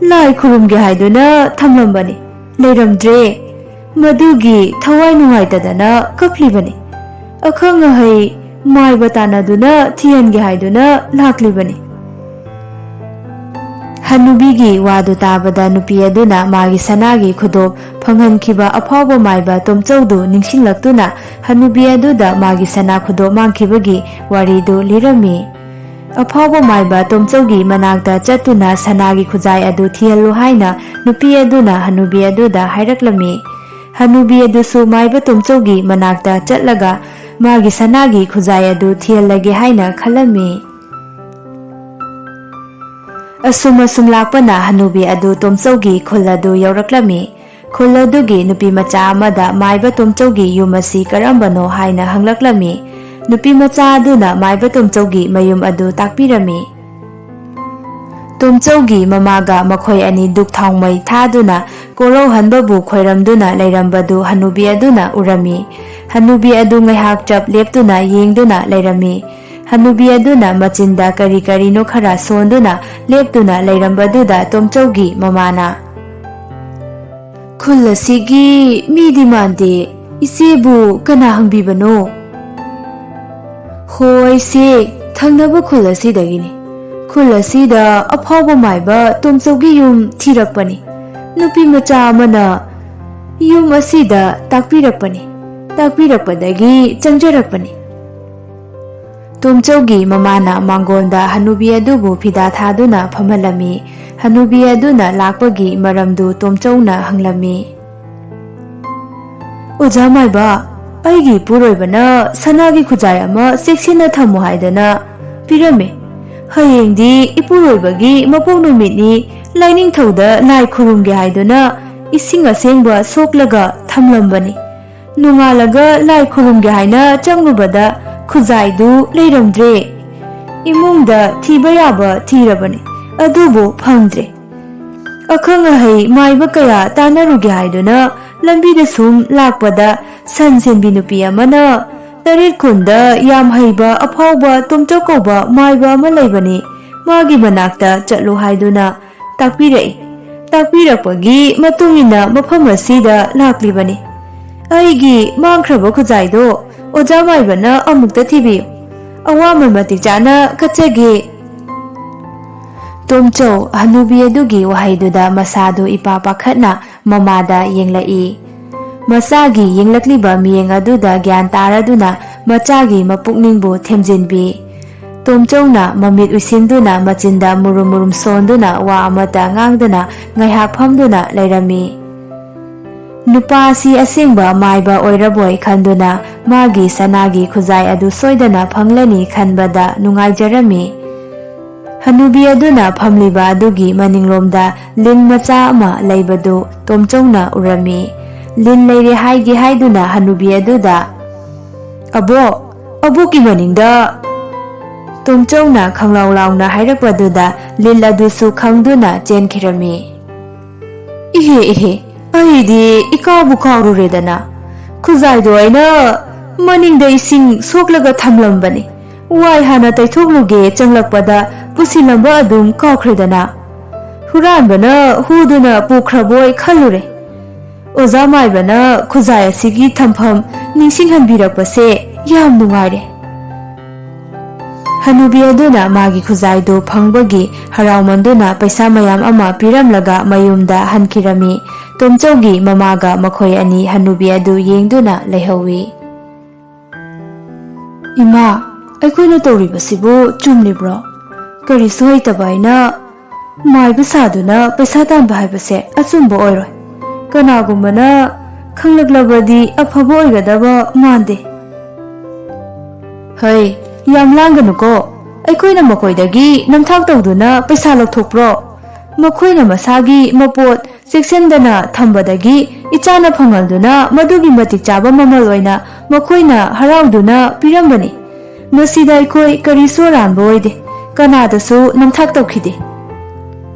ꯂꯥꯏ ꯈꯨꯔꯨꯝꯒꯦ ꯍꯥꯏꯗꯨꯅ ꯊꯝꯂꯝꯕꯅꯤ, ꯂꯩꯔꯝꯗ꯭ꯔꯦ꯫ ꯃꯗꯨꯒꯤ ꯊꯋꯥꯏ ꯅꯨꯡꯉꯥꯏꯇꯗꯅ ꯀꯞꯂꯤꯕꯅꯤ꯫ ꯑꯈꯪ ꯑꯍꯩ ꯃꯥꯏꯕ ꯇꯥꯟꯅꯗꯨꯅ ꯊꯤꯍꯟꯒꯦ ꯍꯥꯏꯗꯨꯅ ꯂꯥꯛꯂꯤꯕꯅꯤ"꯫ ꯍꯟꯅꯨꯕꯤꯒꯤ ꯋꯥꯗꯨ ꯇꯥꯕꯗ ꯅꯨꯄꯤ ꯑꯗꯨꯅ ꯃꯥꯒꯤ ꯁꯅꯥꯒꯤ ꯈꯨꯗꯣꯞ ꯐꯪꯍꯟꯈꯤꯕ ꯑꯐꯥꯎꯕ ꯃꯥꯏꯕ ꯇꯣꯝꯆꯧꯗꯨ ꯅꯤꯡꯁꯤꯡꯂꯛꯇꯨꯅ ꯍꯟꯅꯨꯕꯤ ꯑꯗꯨꯗ ꯃꯥꯒꯤ ꯁꯅꯥ ꯈꯨꯗꯣꯞ ꯃꯥꯡꯈꯤꯕꯒꯤ ꯋꯥꯔꯤꯗꯨ ꯂꯤꯔꯝꯃꯤ꯫ ꯑꯐꯥꯎꯕ ꯃꯥꯏꯕ ꯇꯣꯝꯆꯧꯒꯤ ꯃꯅꯥꯛꯇ ꯆꯠꯇꯨꯅ ꯁꯅꯥꯒꯤ ꯈꯨꯖꯥꯏ ꯑꯗꯨ ꯊꯤꯍꯜꯂꯨ ꯍꯥꯏꯅ ꯅꯨꯄꯤ ꯑꯗꯨꯅ ꯍꯟꯅꯨꯕꯤ ꯑꯗꯨꯗ ꯍꯥꯏꯔꯛꯂꯝꯃꯤ꯫ ꯍꯟꯅꯨꯕꯤ ꯑꯗꯨꯁꯨ ꯃꯥꯏꯕ ꯇꯣꯝꯆꯧꯒꯤ ꯃꯅꯥꯛꯇ ꯆꯠꯂꯒ ꯃꯥꯒꯤ ꯁꯅꯥꯒꯤ ꯈꯨꯖꯥꯏ ꯑꯗꯨ ꯊꯤꯍꯜꯂꯒꯦ ꯍꯥꯏꯅ ꯈꯜꯂꯝꯃꯤ꯫ ꯑꯁꯨꯝ ꯂꯥꯛꯄꯅ ꯍꯟꯅꯨꯕꯤ ꯑꯗꯨ ꯇꯣꯝꯆꯧꯒꯤ ꯈꯨꯜ ꯑꯗꯨ ꯌꯧꯔꯛꯂꯝꯃꯤ꯫ ꯈꯨꯜ ꯑꯗꯨꯒꯤ ꯅꯨꯄꯤ ꯃꯆꯥ ꯑꯃꯗ ꯃꯥꯏꯕ ꯇꯣꯝꯆꯧꯒꯤ ꯌꯨꯝ ꯑꯁꯤ ꯀꯔꯝꯕꯅꯣ ꯍꯥꯏꯅ ꯍꯪꯂꯛꯂꯝꯃꯤ꯫ ꯅꯨꯄꯤ ꯃꯆꯥ ꯑꯗꯨꯅ ꯃꯥꯏꯕ ꯇꯣꯝꯆꯧꯒꯤ ꯃꯌꯨꯝ ꯑꯗꯨ ꯇꯥꯛꯄꯤꯔꯝꯃꯤ꯫ ꯇꯣꯝꯆꯧꯒꯤ ꯃꯃꯥꯒ ꯃꯈꯣꯏ ꯑꯅꯤ ꯗꯨꯛ ꯊꯥꯎꯃꯩ ꯊꯥꯗꯨꯅ ꯀꯣꯔꯧꯍꯟꯕꯕꯨ ꯈꯣꯏꯔꯝꯗꯨꯅ ꯂꯩꯔꯝꯕꯗꯨ ꯍꯟꯅꯨꯕꯤ ꯑꯗꯨꯅ ꯎꯔꯝꯃꯤ꯫ ꯍꯟꯅꯨꯕꯤ ꯑꯗꯨ ꯉꯥꯏꯍꯥꯛ ꯆꯞ ꯂꯦꯞꯇꯨꯅ ꯌꯦꯡꯗꯨꯅ ꯂꯩꯔꯝꯃꯤ꯫ ꯍꯟꯅꯨꯕꯤ ꯑꯗꯨꯅ ꯃꯆꯤꯟꯗ ꯀꯔꯤ ꯀꯔꯤꯅꯣ ꯈꯔ ꯁꯣꯟꯗꯨꯅ ꯂꯦꯞꯇꯨꯅ ꯂꯩꯔꯝꯕꯗꯨꯗ ꯇꯣꯝꯆꯧꯒꯤ ꯃꯃꯥꯅ "ꯈꯨꯜ ꯑꯁꯤꯒꯤ ꯃꯤꯗꯤ ꯃꯥꯟꯗꯦ, ꯏꯆꯦꯕꯨ ꯀꯅꯥ ꯍꯪꯕꯤꯕꯅꯣ"? "ꯍꯣꯏ ꯏꯆꯦ, ꯊꯪꯅꯕ ꯈꯨꯜ ꯑꯁꯤꯗꯒꯤꯅꯤ꯫ ꯈꯨꯜ ꯑꯁꯤꯗ ꯑꯐꯥꯎꯕ ꯃꯥꯏꯕ ꯇꯣꯝꯆꯧꯒꯤ ꯌꯨꯝ ꯊꯤꯔꯛꯄꯅꯤ꯫ ꯅꯨꯄꯤ ꯃꯆꯥ ꯑꯃꯅ ꯌꯨꯝ ꯑꯁꯤꯗ ꯇꯥꯛꯄꯤꯔꯛꯄꯅꯤ, ꯇꯥꯛꯄꯤꯔꯛꯄꯗꯒꯤ ꯆꯪꯖꯔꯛꯄꯅꯤ"꯫ ꯇꯣꯝꯆꯧꯒꯤ ꯃꯃꯥꯅ ꯃꯥꯡꯒꯣꯟꯗ ꯍꯟꯅꯨꯕꯤ ꯑꯗꯨꯕꯨ ꯐꯤꯗꯥ ꯊꯥꯗꯨꯅ ꯐꯝꯍꯜꯂꯝꯃꯤ꯫ ꯍꯟꯅꯨꯕꯤ ꯑꯗꯨꯅ ꯂꯥꯛꯄꯒꯤ ꯃꯔꯝꯗꯨ ꯇꯣꯝꯆꯧꯅ ꯍꯪꯂꯝꯃꯤ꯫ "ꯑꯣꯖꯥ ꯃꯥꯏꯕ, ꯑꯩꯒꯤ ꯏꯄꯨꯔꯣꯏꯕꯅ ꯁꯅꯥꯒꯤ ꯈꯨꯖꯥꯏ ꯑꯃ ꯆꯦꯛꯁꯤꯟꯅ ꯊꯝꯃꯨ ꯍꯥꯏꯗꯅ ꯄꯤꯔꯝꯃꯤ꯫ ꯍꯌꯦꯡꯗꯤ ꯏꯄꯨꯔꯣꯏꯕꯒꯤ ꯃꯄꯣꯛ ꯅꯨꯃꯤꯠꯅꯤ, ꯂꯥꯏꯅꯤꯡꯊꯧꯗ ꯂꯥꯏ ꯈꯨꯔꯨꯝꯒꯦ ꯍꯥꯏꯗꯨꯅ ꯏꯁꯤꯡ ꯑꯁꯦꯡꯕ ꯁꯣꯛꯂꯒ ꯊꯝꯂꯝꯕꯅꯤ꯫ ꯅꯣꯡꯉꯥꯜꯂꯒ ꯂꯥꯏ ꯈꯨꯔꯨꯝꯒꯦ ꯍꯥꯏꯅ ꯆꯪꯂꯨꯕꯗ ꯈꯨꯖꯥꯏꯗꯨ ꯂꯩꯔꯝꯗ꯭ꯔꯦ꯫ ꯏꯃꯨꯡꯗ ꯊꯤꯕ ꯌꯥꯕ ꯊꯤꯔꯕꯅꯤ, ꯑꯗꯨꯕꯨ ꯐꯪꯗ꯭ꯔꯦ꯫ ꯑꯈꯪ ꯑꯍꯩ ꯃꯥꯏꯕ ꯀꯌా ꯇꯥꯟꯅꯔꯨꯒꯦ ꯍꯥꯏꯗꯨꯅ ꯂꯝꯕꯤꯗ ꯁꯨꯝ ꯂꯥꯛꯄꯗ ꯁꯟ ꯁꯦꯟꯕꯤ ꯅꯨꯄꯤ ꯑꯃꯅ ꯇꯔꯦꯠ ꯈꯨꯟꯗ ꯌꯥꯝ ꯍꯩꯕ ꯑꯐꯥꯎꯕ ꯇꯣꯝꯆꯧ ꯀꯧꯕ ꯃꯥꯏꯕ ꯑꯃ ꯂꯩꯕꯅꯤ, ꯃꯥꯒꯤ ꯃꯅꯥꯛꯇ ꯆꯠꯂꯨ ꯍꯥꯏꯗꯨꯅ ꯇꯥꯛꯄꯤꯔꯛꯏ꯫ ꯇꯥꯛꯄꯤꯔꯛꯄꯒꯤ ꯃꯇꯨꯡꯏꯟꯅ ꯃꯐꯝ ꯑꯁꯤꯗ ꯂꯥꯛꯂꯤꯕꯅꯤ꯫ ꯑꯩꯒꯤ ꯃꯥꯡꯈ꯭ꯔꯕ ꯈꯨꯖꯥꯏꯗꯣ ꯑꯣꯖꯥ ꯃꯥꯏꯕꯅ ꯑꯃꯨꯛꯇ ꯊꯤꯕꯤꯌꯨ, ꯑꯋꯥꯃꯟ ꯃꯇꯤꯛ ꯆꯥꯅ ꯀꯠꯆꯒꯦ꯫ ꯇꯣꯝꯆꯧ ꯍꯅꯨꯕꯤ ꯑꯗꯨꯒꯤ ꯋꯥꯍꯩꯗꯨꯗ ꯃꯁꯥꯗꯨ ꯏꯄꯥ ꯄꯥꯈꯠꯅ ꯃꯃꯥꯗ ꯌꯦꯡꯂꯛꯏ꯫ ꯃꯆꯥꯒꯤ ꯌꯦꯡꯂꯛꯂꯤꯕ ꯃꯤꯠꯌꯦꯡ ꯑꯗꯨꯗ ꯒ꯭ꯌꯥꯟ ꯇꯥꯔꯗꯨꯅ ꯃꯆꯥꯒꯤ ꯃꯄꯨꯛꯅꯤꯡꯕꯨ ꯊꯦꯝꯖꯤꯟꯕꯤ꯫ ꯇꯣꯝꯆꯧꯅ ꯃꯃꯤꯠ ꯎꯏꯁꯤꯟꯗꯨꯅ ꯃꯆꯤꯟꯗ ꯃꯨꯔꯨꯝ ꯃꯨꯔꯨꯝ ꯁꯣꯟꯗꯨꯅ ꯋꯥ ꯑꯃꯠꯇ ꯉꯥꯡꯗꯅ ꯉꯥꯏꯍꯥꯛ ꯐꯝꯗꯨꯅ ꯂꯩꯔꯝꯃꯤ꯫ ꯅꯨꯄꯥ ꯑꯁꯤ ꯑꯁꯦꯡꯕ ꯃꯥꯏꯕ ꯑꯣꯏꯔꯕꯣꯏ ꯈꯟꯗꯨꯅ ꯃꯥꯒꯤ ꯁꯅꯥꯒꯤ ꯈꯨꯖꯥꯏ ꯑꯗꯨ ꯁꯣꯏꯗꯅ ꯐꯪꯂꯅꯤ ꯈꯟꯕꯗ ꯅꯨꯡꯉꯥꯏꯖꯔꯝꯃꯤ꯫ ꯍꯅꯨꯕꯤ ꯑꯗꯨꯅ ꯐꯝꯂꯤꯕ ꯑꯗꯨꯒꯤ ꯃꯅꯤꯡꯂꯣꯝꯗ ꯂꯤꯟ ꯃꯆꯥ ꯑꯃ ꯂꯩꯕꯗꯨ ꯇꯣꯝꯆꯧꯅ ꯎꯔꯝꯃꯤ꯫ ꯂꯤꯟ ꯂꯩꯔꯦ ꯍꯥꯏꯒꯦ ꯍꯥꯏꯗꯨꯅ ꯍꯅꯨꯕꯤ ꯑꯗꯨꯗ "ꯑꯕꯣꯛ, ꯑꯕꯣꯛꯀꯤ ꯃꯅꯤꯡꯗ" ꯇꯣꯝꯆꯧꯅ ꯈꯪꯂꯥꯎ ꯂꯥꯎꯅ ꯍꯥꯏꯔꯛꯄꯗꯨꯗ ꯂꯤꯟ ꯑꯗꯨꯁꯨ ꯈꯪꯗꯨꯅ ꯆꯦꯟꯈꯤꯔꯝꯃꯤ꯫ "ꯏꯍꯦ ꯏꯍꯦ, ꯑꯩꯗꯤ ꯏꯀꯥꯎꯕꯨ ꯀꯥꯎꯔꯨꯔꯦꯗꯅ, ꯈꯨꯖꯥꯏꯗꯣ ꯑꯩꯅ ꯃꯅꯤꯡꯗ ꯏꯁꯤꯡ ꯁꯣꯛꯂꯒ ꯊꯝꯂꯝꯕꯅꯤ, ꯋꯥꯏ ꯍꯥꯟꯅ ꯇꯩꯊꯣꯛꯂꯨꯒꯦ ꯆꯪꯂꯛꯄꯗ ꯄꯨꯁꯤꯜꯂꯝꯕ ꯑꯗꯨꯝ ꯀꯥꯎꯈ꯭ꯔꯦꯗꯅ, ꯍꯨꯔꯥꯟꯕꯅ ꯍꯨꯗꯨꯅ ꯄꯨꯈ꯭ꯔꯕꯣꯏ ꯈꯜꯂꯨꯔꯦ꯫ ꯑꯣꯖꯥ ꯃꯥꯏꯕꯅ ꯈꯨꯖꯥꯏ ꯑꯁꯤꯒꯤ ꯊꯝꯐꯝ ꯅꯤꯡꯁꯤꯡꯍꯟꯕꯤꯔꯛꯄꯁꯦ ꯌꯥꯝ ꯅꯨꯡꯉꯥꯏꯔꯦ"꯫ ꯍꯅꯨꯕꯤ ꯑꯗꯨꯅ ꯃꯥꯒꯤ ꯈꯨꯖꯥꯏꯗꯨ ꯐꯪꯕꯒꯤ ꯍꯔꯥꯎꯃꯟꯗꯨꯅ ꯄꯩꯁꯥ ꯃꯌꯥꯝ ꯑꯃ ꯄꯤꯔꯝꯂꯒ ꯃꯌꯨꯝꯗ ꯍꯟꯈꯤꯔꯝꯃꯤ꯫ ꯇꯣꯝꯆꯧꯒꯤ ꯃꯃꯥꯒ ꯃꯈꯣꯏ ꯑꯅꯤ ꯍꯅꯨꯕꯤ ꯑꯗꯨ ꯌꯦꯡꯗꯨꯅ ꯂꯩꯍꯧꯏ꯫ "ꯏꯃꯥ, ꯑꯩꯈꯣꯏꯅ ꯇꯧꯔꯤꯕꯁꯤꯕꯨ ꯆꯨꯝꯂꯤꯕ꯭ꯔꯣ? ꯀꯔꯤꯁꯨ ꯍꯩꯇꯕ ꯑꯩꯅ ꯃꯥꯏꯕ ꯁꯥꯗꯨꯅ ꯄꯩꯁꯥ ꯇꯥꯟꯕ ꯍꯥꯏꯕꯁꯦ ꯑꯆꯨꯝꯕ ꯑꯣꯏꯔꯣꯏ꯫ ꯀꯅꯥꯒꯨꯝꯕꯅ ꯈꯪꯂꯛꯂꯕꯗꯤ ꯑꯐꯕ ꯑꯣꯏꯒꯗꯕ ꯃꯥꯟꯗꯦ"꯫ "ꯍꯩ, ꯌꯥꯝ ꯂꯥꯡꯒꯅꯨꯀꯣ, ꯑꯩꯈꯣꯏꯅ ꯃꯈꯣꯏꯗꯒꯤ ꯅꯝꯊꯥꯛ ꯇꯧꯗꯨꯅ ꯄꯩꯁꯥ ꯂꯧꯊꯣꯛꯄ꯭ꯔꯣ? ꯃꯈꯣꯏꯅ ꯃꯁꯥꯒꯤ ꯃꯄꯣꯠ ꯆꯦꯛꯁꯤꯟꯗꯅ ꯊꯝꯕꯗꯒꯤ ꯏꯆꯥꯅ ꯐꯪꯍꯟꯗꯨꯅ ꯃꯗꯨꯒꯤ ꯃꯇꯤꯛ ꯆꯥꯕ ꯃꯃꯜ ꯑꯣꯏꯅ ꯃꯈꯣꯏꯅ ꯍꯔꯥꯎꯗꯨꯅ ꯄꯤꯔꯝꯕꯅꯤ꯫ ꯃꯁꯤꯗ ꯑꯩꯈꯣꯏ ꯀꯔꯤꯁꯨ ꯑꯔꯥꯟꯕ ꯑꯣꯏꯗꯦ, ꯀꯅꯥꯗꯁꯨ ꯅꯝꯊꯥꯛ ꯇꯧꯈꯤꯗꯦ"꯫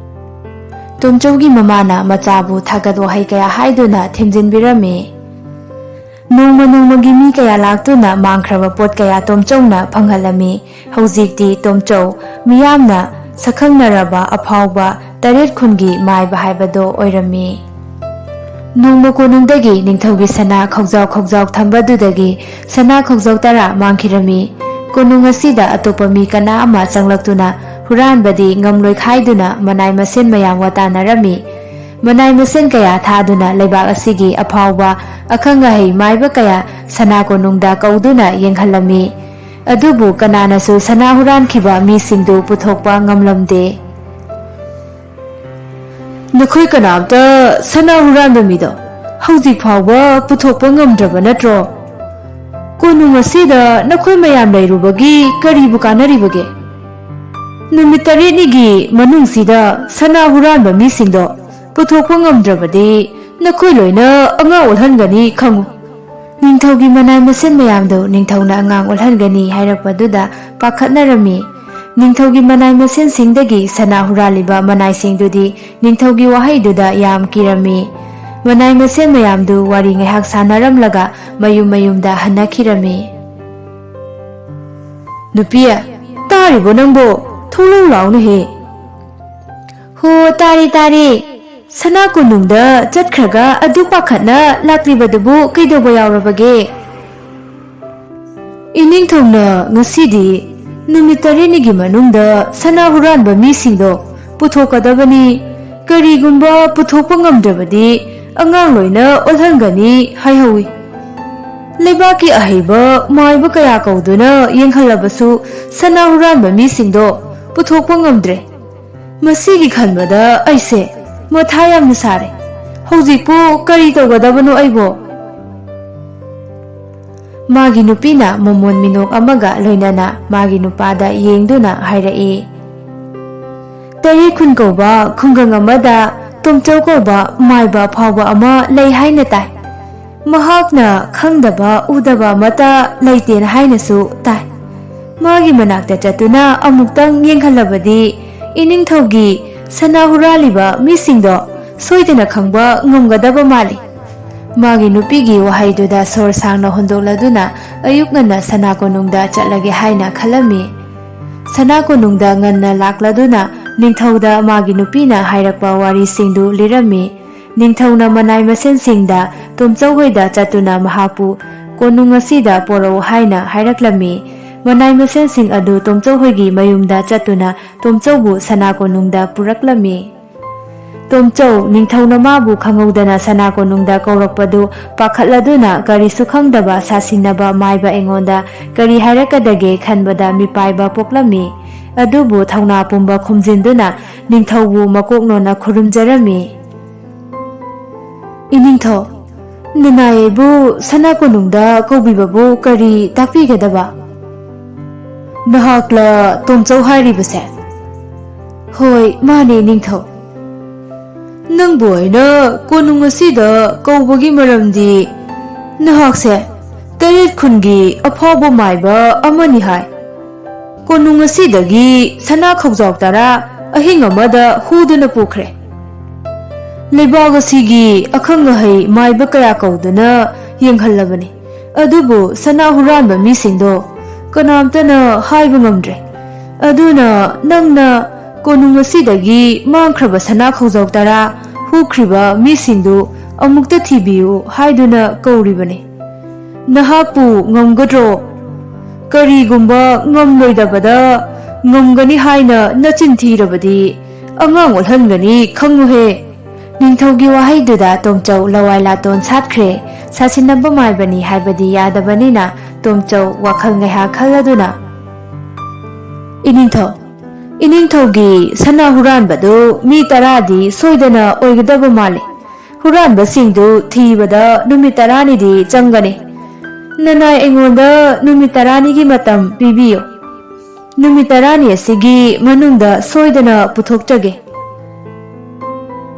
ꯇꯣꯝꯆꯧꯒꯤ ꯃꯃꯥꯅ ꯃꯆꯥꯕꯨ ꯊꯥꯒꯠ ꯋꯥꯍꯩ ꯀꯌꯥ ꯍꯥꯏꯗꯨꯅ ꯊꯦꯝꯖꯤꯟꯕꯤꯔꯝꯃꯤ꯫ ꯅꯣꯡꯃ ꯅꯣꯡꯃꯒꯤ ꯃꯤ ꯀꯌꯥ ꯂꯥꯛꯇꯨꯅ ꯃꯥꯡꯈ꯭ꯔꯕ ꯄꯣꯠ ꯀꯌꯥ ꯇꯣꯝꯆꯧꯅ ꯐꯪꯍꯜꯂꯝꯃꯤ꯫ ꯍꯧꯖꯤꯛꯇꯤ ꯇꯣꯝꯆꯧ ꯃꯤꯌꯥꯝꯅ ꯁꯛꯈꯪꯅꯔꯕ ꯑꯐꯥꯎꯕ ꯇꯔꯦꯠ ꯈꯨꯟꯒꯤ ꯃꯥꯏꯕ ꯍꯥꯏꯕꯗꯣ ꯑꯣꯏꯔꯝꯃꯤ꯫ ꯅꯣꯡꯃ ꯀꯣꯅꯨꯡꯗꯒꯤ ꯅꯤꯡꯊꯧꯒꯤ ꯁꯅꯥ ꯈꯧꯖꯥꯎ ꯈꯧꯖꯥꯎ ꯊꯝꯕꯗꯨꯗꯒꯤ ꯁꯅꯥ ꯈꯧꯖꯥꯎ 10 ꯃꯥꯡꯈꯤꯔꯝꯃꯤ꯫ ꯀꯣꯅꯨꯡ ꯑꯁꯤꯗ ꯑꯇꯣꯞꯄ ꯃꯤ ꯀꯅꯥ ꯑꯃ ꯆꯪꯂꯛꯇꯨꯅ ꯍꯨꯔꯥꯟꯕꯗꯤ ꯉꯝꯂꯣꯏ ꯈꯥꯏꯗꯨꯅ ꯃꯅꯥꯏ ꯃꯁꯤꯟ ꯃꯌꯥꯝ ꯋꯥꯇꯥꯅꯔꯝꯃꯤ꯫ ꯃꯅꯥꯏ ꯃꯁꯤꯟ ꯀꯌꯥ ꯊꯥꯗꯨꯅ ꯂꯩꯕꯥꯛ ꯑꯁꯤꯒꯤ ꯑꯐꯥꯎꯕ ꯑꯈꯪ ꯑꯍꯩ ꯃꯥꯏꯕ ꯀꯌꯥ ꯁꯅꯥ ꯀꯣꯅꯨꯡꯗ ꯀꯧꯗꯨꯅ ꯌꯦꯡꯍꯜꯂꯝꯃꯤ꯫ ꯑꯗꯨꯕꯨ ꯀꯅꯥꯅꯁꯨ ꯁꯅꯥ ꯍꯨꯔꯥꯟꯈꯤꯕ ꯃꯤꯁꯤꯡꯗꯨ ꯄꯨꯊꯣꯛꯄ ꯉꯝꯂꯝꯗꯦ꯫ "ꯅꯈꯣꯏ ꯀꯅꯥꯝꯇ ꯁꯅꯥ ꯍꯨꯔꯥꯟꯕ ꯃꯤꯗꯣ ꯍꯧꯖꯤꯛ ꯐꯥꯎꯕ ꯄꯨꯊꯣꯛꯄ ꯉꯝꯗ꯭ꯔꯕ ꯅꯠꯇ꯭ꯔꯣ? ꯀꯣꯅꯨꯡ ꯑꯁꯤꯗ ꯅꯈꯣꯏ ꯃꯌꯥꯝ ꯂꯩꯔꯨꯕꯒꯤ ꯀꯔꯤꯕꯨ ꯀꯥꯟꯅꯔꯤꯕꯒꯦ? ꯅꯨꯃꯤꯠ 8ꯅꯤꯒꯤ ꯃꯅꯨꯡꯁꯤꯗ ꯁꯅꯥ ꯍꯨꯔꯥꯟꯕ ꯃꯤꯁꯤꯡꯗꯣ ꯄꯨꯊꯣꯛꯄ ꯉꯝꯗ꯭ꯔꯕꯗꯤ ꯅꯈꯣꯏ ꯂꯣꯏꯅ ꯑꯉꯥꯡ ꯑꯣꯜꯍꯟꯒꯅꯤ ꯈꯪꯉꯨ"꯫ ꯅꯤꯡꯊꯧꯒꯤ ꯃꯅꯥꯏ ꯃꯁꯤꯟ ꯃꯌꯥꯝꯗꯨ ꯅꯤꯡꯊꯧꯅ ꯑꯉꯥꯡ ꯑꯣꯜꯍꯟꯒꯅꯤ ꯍꯥꯏꯔꯛꯄꯗꯨꯗ ꯄꯥꯈꯠꯅꯔꯝꯃꯤ꯫ ꯅꯤꯡꯊꯧꯒꯤ ꯃꯅꯥꯏ ꯃꯁꯤꯟꯁꯤꯡꯗꯒꯤ ꯁꯅꯥ ꯍꯨꯔꯥꯜꯂꯤꯕ ꯃꯅꯥꯏꯁꯤꯡꯗꯨꯗꯤ ꯅꯤꯡꯊꯧꯒꯤ ꯋꯥꯍꯩꯗꯨꯗ ꯌꯥꯝ ꯀꯤꯔꯝꯃꯤ꯫ ꯃꯅꯥꯏ ꯃꯁꯤꯟ ꯃꯌꯥꯝꯗꯨ ꯋꯥꯔꯤ ꯉꯥꯏꯍꯥꯛ ꯁꯥꯟꯅꯔꯝꯂꯒ ꯃꯌꯨꯝ ꯃꯌꯨꯝꯗ ꯍꯟꯅꯈꯤꯔꯝꯃꯤ꯫ "ꯅꯨꯄꯤ, ꯇꯥꯔꯤꯕꯣ ꯅꯪꯕꯣ? ꯊꯣꯛꯂꯛꯎ ꯂꯥꯎꯅꯦꯍꯦ"꯫ "ꯍꯣ, ꯇꯥꯔꯦ ꯇꯥꯔꯦ, ꯁꯅꯥ ꯀꯣꯅꯨꯡꯗ ꯆꯠꯈ꯭ꯔꯒ ꯑꯗꯨꯛ ꯄꯥꯈꯠꯅ ꯂꯥꯛꯂꯤꯕꯗꯨꯕꯨ ꯀꯩꯗꯧꯕ ꯌꯥꯎꯔꯕꯒꯦ"꯫ "ꯏꯅꯤꯡꯊꯧꯅ ꯉꯁꯤꯗꯤ ꯅꯨꯃꯤꯠ 8ꯅꯤꯒꯤ ꯃꯅꯨꯡꯗ ꯁꯅꯥ ꯍꯨꯔꯥꯟꯕ ꯃꯤꯁꯤꯡꯗꯣ ꯄꯨꯊꯣꯛꯀꯗꯕꯅꯤ, ꯀꯔꯤꯒꯨꯝꯕ ꯄꯨꯊꯣꯛꯄ ꯉꯝꯗ꯭ꯔꯕꯗꯤ ꯑꯉꯥꯡ ꯂꯣꯏꯅ ꯑꯣꯜꯍꯟꯒꯅꯤ ꯍꯥꯏꯍꯧꯏ꯫ ꯂꯩꯕꯥꯛꯀꯤ ꯑꯍꯩꯕ ꯃꯥꯏꯕ ꯀꯌా ꯀꯧꯗꯨꯅ ꯌꯦꯡꯍꯜꯂꯕꯁꯨ ꯁꯅꯥ ꯍꯨꯔꯥꯟꯕ ꯃꯤꯁꯤꯡꯗꯣ ꯄꯨꯊꯣꯛꯄ ꯉꯝꯗ꯭ꯔꯦ꯫ ꯃꯁꯤꯒꯤ ꯈꯟꯕꯗ ꯑꯩꯁꯦ ꯃꯊꯥ ꯌꯥꯝꯅ ꯁꯥꯔꯦ꯫ ꯍꯧꯖꯤꯛꯄꯨ ꯀꯔꯤ ꯇꯧꯒꯗꯕꯅꯣ ꯑꯩꯕꯣ"꯫ ꯃꯥꯒꯤ ꯅꯨꯄꯤꯅ ꯃꯃꯣꯟ ꯃꯤꯅꯣꯛ ꯑꯃꯒ ꯂꯣꯏꯅꯅ ꯃꯥꯒꯤ ꯅꯨꯄꯥꯗ ꯌꯦꯡꯗꯨꯅ ꯍꯥꯏꯔꯛꯏ꯫ "ꯇꯔꯦꯠ ꯈꯨꯟ ꯀꯧꯕ ꯈꯨꯡꯒꯪ ꯑꯃꯗ ꯇꯣꯝꯆꯧ ꯀꯧꯕ ꯃꯥꯏꯕ ꯑꯐꯥꯎꯕ ꯑꯃ ꯂꯩ ꯍꯥꯏꯅ ꯇꯥꯏ꯫ ꯃꯍꯥꯛꯅ ꯈꯪꯗꯕ ꯎꯗꯕ ꯑꯃꯠꯇ ꯂꯩꯇꯦꯅ ꯍꯥꯏꯅꯁꯨ ꯇꯥꯏ꯫ ꯃꯥꯒꯤ ꯃꯅꯥꯛꯇ ꯆꯠꯇꯨꯅ ꯑꯃꯨꯛꯇꯪ ꯌꯦꯡꯍꯜꯂꯕꯗꯤ ꯏꯅꯤꯡꯊꯧꯒꯤ ꯁꯅꯥ ꯍꯨꯔꯥꯜꯂꯤꯕ ꯃꯤꯁꯤꯡꯗꯣ ꯁꯣꯏꯗꯅ ꯈꯪꯕ ꯉꯝꯒꯗꯕ ꯃꯥꯜꯂꯤ꯫ ꯃꯥꯒꯤ ꯅꯨꯄꯤꯒꯤ ꯋꯥꯍꯩꯗꯨꯗ ꯁꯣꯔ ꯁꯥꯡꯅ ꯍꯣꯟꯗꯣꯛꯂꯗꯨꯅ ꯑꯌꯨꯛ ꯉꯟꯅ ꯁꯅꯥꯀꯣꯅꯨꯡꯗ ꯆꯠꯂꯒꯦ ꯍꯥꯏꯅ ꯈꯜꯂꯝꯃꯤ꯫ ꯁꯅꯥꯀꯣꯅꯨꯡꯗ ꯉꯟꯅ ꯂꯥꯛꯂꯗꯨꯅ ꯅꯤꯡꯊꯧꯗ ꯃꯥꯒꯤ ꯅꯨꯄꯤꯅ ꯍꯥꯏꯔꯛꯄ ꯋꯥꯔꯤꯁꯤꯡꯗꯨ ꯂꯤꯔꯝꯃꯤ꯫ ꯅꯤꯡꯊꯧꯅ ꯃꯅꯥꯏ ꯃꯁꯦꯟꯁꯤꯡꯗ ꯇꯣꯝꯆꯧꯍꯣꯏꯗ ꯆꯠꯇꯨꯅ ꯃꯍꯥꯛꯄꯨ ꯀꯣꯅꯨꯡ ꯑꯁꯤꯗ ꯄꯣꯔꯛꯎ ꯍꯥꯏꯅ ꯍꯥꯏꯔꯛꯂꯝꯃꯤ꯫ ꯃꯅꯥꯏ ꯃꯁꯦꯟꯁꯤꯡ ꯑꯗꯨ ꯇꯣꯝꯆꯧꯍꯣꯏꯒꯤ ꯃꯌꯨꯝꯗ ꯆꯠꯇꯨꯅ ꯇꯣꯝꯆꯧꯕꯨ ꯁꯅꯥꯀꯣꯅꯨꯡꯗ ꯄꯨꯔꯛꯂꯝꯃꯤ꯫ ꯇꯣꯝꯆꯧ ꯅꯤꯡꯊꯧꯅ ꯃꯥꯕꯨ ꯈꯪꯍꯧꯗꯅ ꯁꯅꯥꯀꯣꯅꯨꯡꯗ ꯀꯧꯔꯛꯄꯗꯨ ꯄꯥꯈꯠꯂꯗꯨꯅ ꯀꯔꯤꯁꯨ ꯈꯪꯗꯕ ꯁꯥꯁꯤꯟꯅꯕ ꯃꯥꯏꯕ ꯑꯩꯉꯣꯟꯗ ꯀꯔꯤ ꯍꯥꯏꯔꯛꯀꯗꯒꯦ ꯈꯟꯕꯗ ꯃꯤꯄꯥꯏꯕ ꯄꯣꯛꯂꯝꯃꯤ꯫ ꯑꯗꯨꯕꯨ ꯊꯧꯅꯥ ꯄꯨꯝꯕ ꯈꯨꯝꯖꯤꯟꯗꯨꯅ ꯅꯤꯡꯊꯧꯕꯨ ꯃꯀꯣꯛꯅꯣꯟꯅ ꯈꯨꯔꯨꯝꯖꯔꯝꯃꯤ꯫ ꯏꯅꯤꯡꯊꯧ, ꯅꯅꯥꯏꯕꯨ ꯁꯅꯥꯀꯣꯅꯨꯡꯗ ꯀꯧꯕꯤꯕꯕꯨ ꯀꯔꯤ ꯇꯥꯛꯄꯤꯒꯗꯕ? ꯅꯍꯥꯛꯂ ꯇꯣꯝꯆꯧ ꯍꯥꯏꯔꯤꯕꯁꯦ? ꯍꯣꯏ, ꯃꯥꯅꯦ ꯅꯤꯡꯊꯧ꯫ ꯅꯪꯕꯨ ꯑꯩꯅ ꯀꯣꯅꯨꯡ ꯑꯁꯤꯗ ꯀꯧꯕꯒꯤ ꯃꯔꯝꯗꯤ ꯅꯍꯥꯛꯁꯦ ꯇꯔꯦꯠ ꯈꯨꯟꯒꯤ ꯑꯐꯥꯎꯕ ꯃꯥꯏꯕ ꯑꯃꯅꯤ ꯍꯥꯏ꯫ ꯀꯣꯅꯨꯡ ꯑꯁꯤꯗꯒꯤ ꯁꯅꯥ ꯈꯧꯖꯥꯎ 10 ꯑꯍꯤꯡ ꯑꯃꯗ ꯍꯨꯗꯨꯅ ꯄꯨꯈ꯭ꯔꯦ꯫ ꯂꯩꯕꯥꯛ ꯑꯁꯤꯒꯤ ꯑꯈꯪ ꯑꯍꯩ ꯃꯥꯏꯕ ꯀꯌꯥ ꯀꯧꯗꯨꯅ ꯌꯦꯡꯍꯜꯂꯕꯅꯤ, ꯑꯗꯨꯕꯨ ꯁꯅꯥ ꯍꯨꯔꯥꯟꯕ ꯃꯤꯁꯤꯡꯗꯣ ꯀꯅꯥꯝꯇꯅ ꯍꯥꯏꯕ ꯉꯝꯗ꯭ꯔꯦ꯫ ꯑꯗꯨꯅ ꯅꯪꯅ ꯀꯣꯅꯨꯡ ꯑꯁꯤꯗꯒꯤ ꯃꯥꯡꯈ꯭ꯔꯕ ꯁꯅꯥ ꯈꯧꯖꯥꯎ 10 ꯍꯨꯈ꯭ꯔꯤꯕ ꯃꯤꯁꯤꯡꯗꯨ ꯑꯃꯨꯛꯇ ꯊꯤꯕꯤꯌꯨ ꯍꯥꯏꯗꯨꯅ ꯀꯧꯔꯤꯕꯅꯤ꯫ ꯅꯍꯥꯛꯄꯨ ꯉꯝꯒꯗ꯭ꯔꯣ? ꯀꯔꯤꯒꯨꯝꯕ ꯉꯝꯂꯣꯏꯗꯕꯗ ꯉꯝꯒꯅꯤ ꯍꯥꯏꯅ ꯅꯆꯤꯟ ꯊꯤꯔꯕꯗꯤ ꯑꯉꯥꯡ ꯑꯣꯜꯍꯟꯒꯅꯤ ꯈꯪꯉꯨꯍꯦ꯫ ꯅꯤꯡꯊꯧꯒꯤ ꯋꯥꯍꯩꯗꯨꯗ ꯇꯣꯝꯆꯧ ꯂꯋꯥꯏ ꯂꯥꯇꯣꯟ ꯁꯥꯠꯈ꯭ꯔꯦ꯫ ꯁꯥꯁꯤꯟꯅꯕ ꯃꯥꯏꯕꯅꯤ ꯍꯥꯏꯕꯗꯤ ꯌꯥꯗꯕꯅꯤꯅ ꯇꯣꯝꯆꯧ ꯋꯥꯈꯜ ꯉꯥꯏꯍꯥꯛ ꯈꯜꯂꯗꯨꯅ ꯏꯅꯤꯡꯊꯧꯒꯤ ꯁꯅꯥ ꯍꯨꯔꯥꯟꯕꯗꯨ ꯃꯤ 10ꯗꯤ ꯁꯣꯏꯗꯅ ꯑꯣꯏꯒꯗꯕ ꯃꯥꯜꯂꯤ꯫ ꯍꯨꯔꯥꯟꯕꯁꯤꯡꯗꯨ ꯊꯤꯕꯗ ꯅꯨꯃꯤꯠ 10ꯅꯤꯗꯤ ꯆꯪꯒꯅꯤ꯫ ꯅꯅꯥꯏ ꯑꯩꯉꯣꯟꯗ ꯅꯨꯃꯤꯠ 10ꯅꯤꯒꯤ ꯃꯇꯝ ꯄꯤꯕꯤꯌꯨ꯫ ꯅꯨꯃꯤꯠ 10ꯅꯤ ꯑꯁꯤꯒꯤ ꯃꯅꯨꯡꯗ ꯁꯣꯏꯗꯅ ꯄꯨꯊꯣꯛꯆꯒꯦ꯫